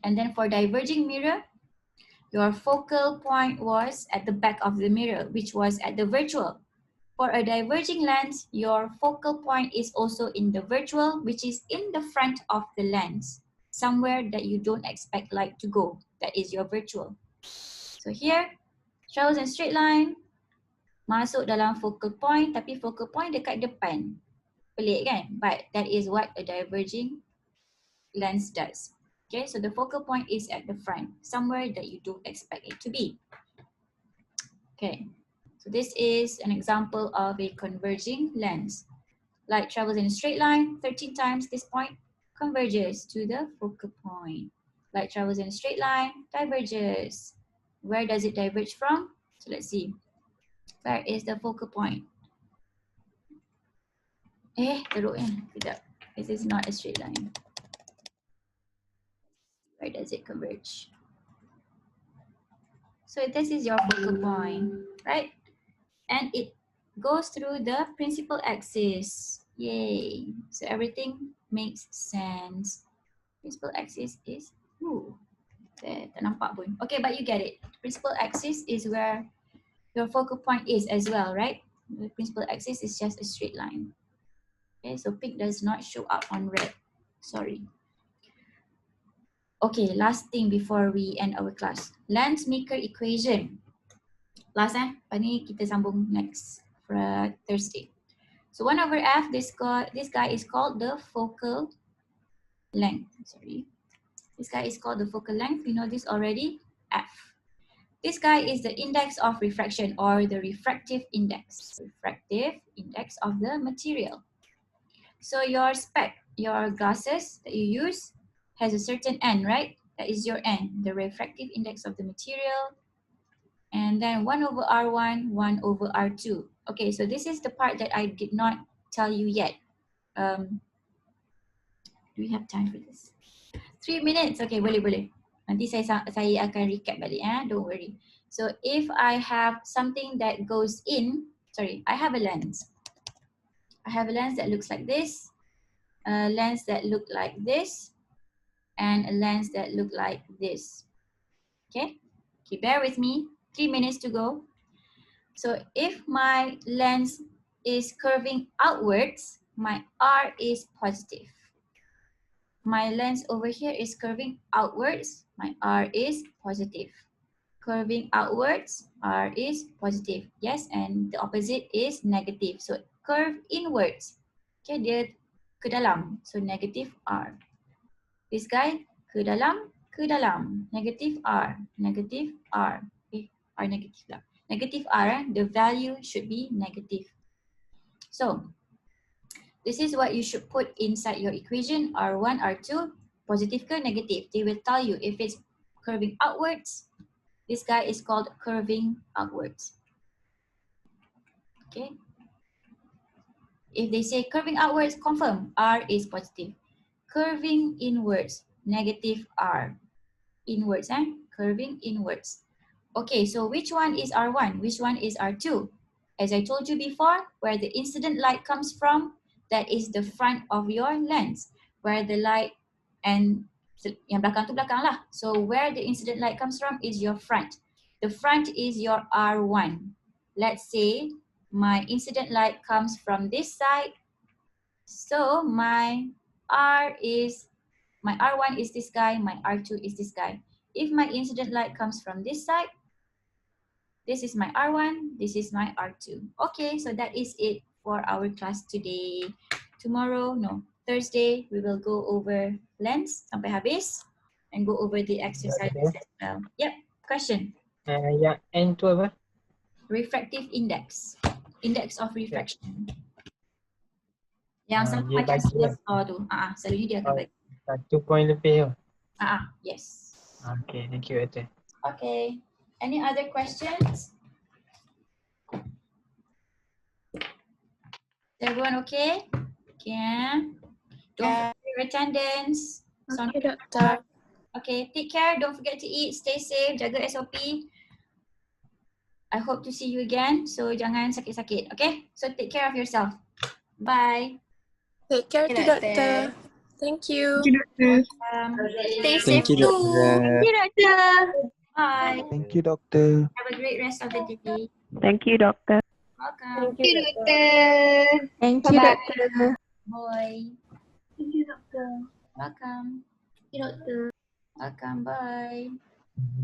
and then for diverging mirror, your focal point was at the back of the mirror, which was at the virtual. For a diverging lens, your focal point is also in the virtual, which is in the front of the lens, somewhere that you don't expect light to go. That is your virtual. So here, travels in straight line, masuk dalam focal point, tapi focal point dekat depan. Pelik kan? But that is what a diverging lens does. Okay, so the focal point is at the front, somewhere that you don't expect it to be. Okay. So this is an example of a converging lens. Light travels in a straight line 13 times this point, converges to the focal point. Light travels in a straight line, diverges. Where does it diverge from? So let's see. Where is the focal point? Teruk Tidak. This is not a straight line. Where does it converge? So this is your focal point, right? And it goes through the principal axis. Yay. So everything makes sense. Principal axis is, tak nampak pun. Okay, but you get it. Principal axis is where your focal point is as well, right? The principal axis is just a straight line. Okay, so pink does not show up on red. Sorry. Okay, last thing before we end our class. Lens maker equation. Last lepas ni kita sambung next for Thursday. So 1 over f, this guy is called the focal length. Sorry. This guy is called the focal length. We know this already, f. This guy is the index of refraction or the refractive index. Refractive index of the material. So your spec, your glasses that you use has a certain n, right? That is your n, the refractive index of the material. And then 1 over R1, 1 over R2. Okay, so this is the part that I did not tell you yet. Do we have time for this? 3 minutes, okay, boleh. Nanti saya akan recap balik, don't worry. So if I have something that goes in, sorry, I have a lens. I have a lens that looks like this, a lens that look like this, and a lens that look like this. Okay, bear with me, 3 minutes to go. So if my lens is curving outwards, my R is positive. My lens over here is curving outwards, my R is positive. Curving outwards, R is positive. Yes, and the opposite is negative. So curve inwards, okay, dia ke dalam, so negative R. This guy ke dalam, negative R, okay, R negative lah. Negative R, the value should be negative. So this is what you should put inside your equation, R1, R2, positive ke negative. They will tell you if it's curving outwards, this guy is called curving outwards. Okay. If they say curving outwards, confirm R is positive. Curving inwards, negative R. Inwards, curving inwards. Okay, so which one is R1? Which one is R2? As I told you before, where the incident light comes from, that is the front of your lens. Where the light and yang belakang tu belakang lah. So where the incident light comes from is your front. The front is your R1. Let's say my incident light comes from this side. So my R1 is this guy, my R2 is this guy. If my incident light comes from this side, this is my R1, this is my R2. Okay, so that is it for our class today. Thursday, we will go over lens sampai habis and go over the exercises as well. Yep, question. Yang N tu apa? Refractive index. Index of refraction. Yang selalu dia macam bagi silver lah. score tu. Selalunya dia akan bagi. 1 point lebih tu. Yes. Okay, thank you, Ate. Okay. Any other questions? Is everyone okay? Okay. Don't forget your attendance. Okay, Doctor. Okay, take care. Don't forget to eat. Stay safe. Jaga SOP. I hope to see you again. So jangan sakit-sakit. Okay? So take care of yourself. Bye. Take care too, Doctor. Thank you. Stay safe Thank you, too. Doctor. Thank you, Doctor. Bye. Thank you, Doctor. Have a great rest of the day. Thank you, doctor. Welcome. Thank you, Doctor. Thank you, Bye-bye. Doctor. Boy. Thank you, Doctor. Welcome. Thank you, Doctor. Welcome. Bye.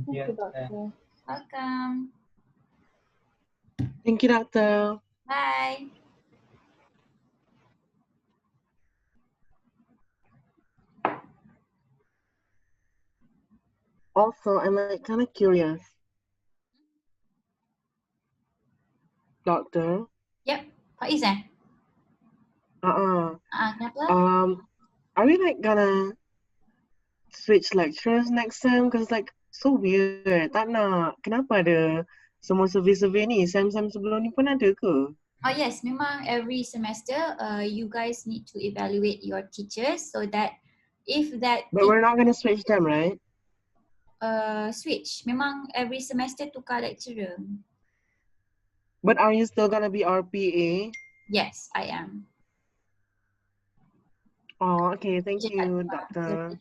Thank you, Doctor. Welcome. Thank you, Doctor. Bye. Also, I'm like kind of curious. Doctor? Yep. Faiz kenapa? Are we like gonna switch lecturers next time? Because like so weird. Tak nak. Kenapa ada semua survey ni? Sem sebelum ni pun ada ke? Oh yes, memang every semester you guys need to evaluate your teachers so that if that But we're not gonna switch them, right? switch, memang every semester tukar lecturer. But are you still gonna be our PA? Yes, I am. Oh, okay. Thank The you, Doctor.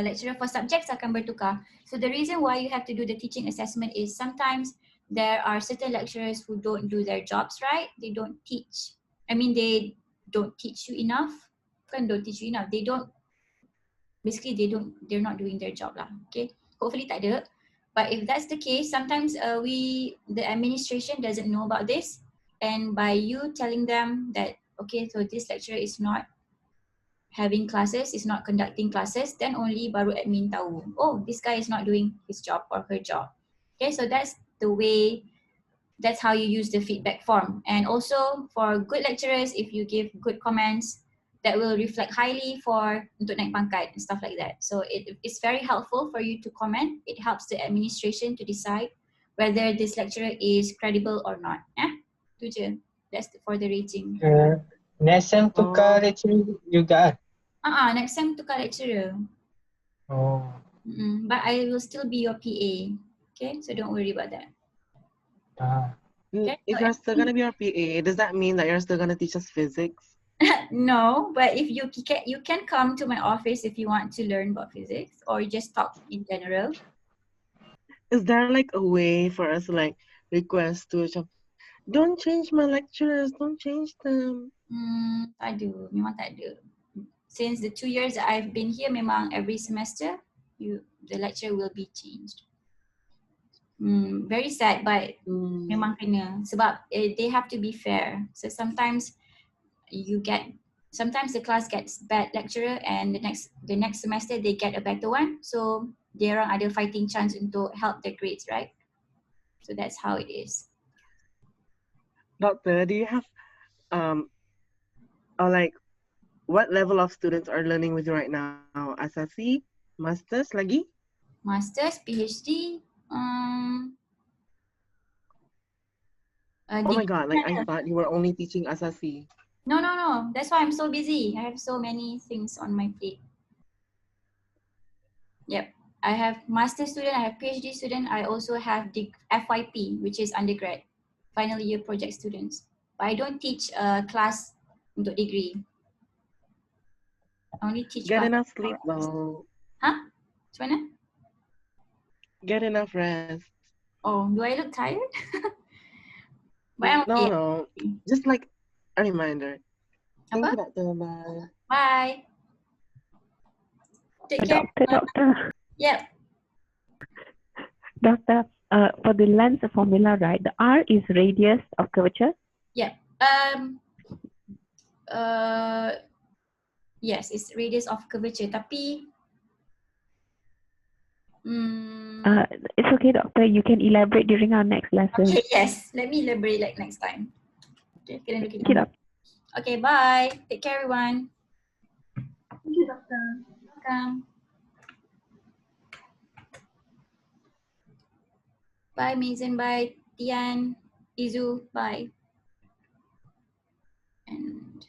lecturer for subjects akan bertukar. So the reason why you have to do the teaching assessment is sometimes there are certain lecturers who don't do their jobs right. They don't teach. I mean, they don't teach you enough. Don't teach you enough. Basically they're not doing their job lah. Okay, hopefully tak ada. But if that's the case, sometimes the administration doesn't know about this, and by you telling them that okay, so this lecturer is not having classes, is not conducting classes, then only baru admin tahu, oh, this guy is not doing his job or her job. Okay, so that's the way, that's how you use the feedback form. And also for good lecturers, if you give good comments, that will reflect highly for untuk naik pangkat and stuff like that. So it's very helpful for you to comment. It helps the administration to decide whether this lecturer is credible or not. Tu je. That's for the rating. Next sem tukar lecturer juga. Next time tukar lecturer. Oh. But I will still be your PA. Okay, so don't worry about that. Okay, if you're still gonna be our PA, does that mean that you're still gonna teach us physics? No, but if you can come to my office if you want to learn about physics or just talk in general. Is there like a way for us to like request to don't change my lecturers, don't change them? Tak ada, memang tak ada. Since the 2 years that I've been here, memang every semester the lecturer will be changed. Very sad, but memang kena sebab they have to be fair. So sometimes sometimes the class gets bad lecturer and the next semester they get a better one. So they orang ada fighting chance untuk help their grades, right? So that's how it is. Doctor, do you have or like what level of students are learning with you right now? Asasi, masters lagi? Masters, PhD. Oh my god, like I thought you were only teaching Asasi. No. That's why I'm so busy. I have so many things on my plate. Yep. I have master student, I have PhD student, I also have the FYP, which is undergrad, final year project students. But I don't teach class untuk degree. I only teach. Get enough sleep though. Huh? Macam mana? Get enough rest. Oh, do I look tired? But I'm okay. No. Just like a reminder. Thank you, Doctor. Bye. Bye. Take care. Doctor. Yep. Doctor, for the length formula, right? The R is radius of curvature. Yep. Yes, it's radius of curvature. Tapi it's okay, Doctor. You can elaborate during our next lesson. Okay, yes. Let me elaborate like next time. Okay, Thank you, Doctor. Okay, bye. Take care, everyone. Thank you, Doctor. Welcome. Bye, Mazen. Bye, Tian, Izu. Bye. And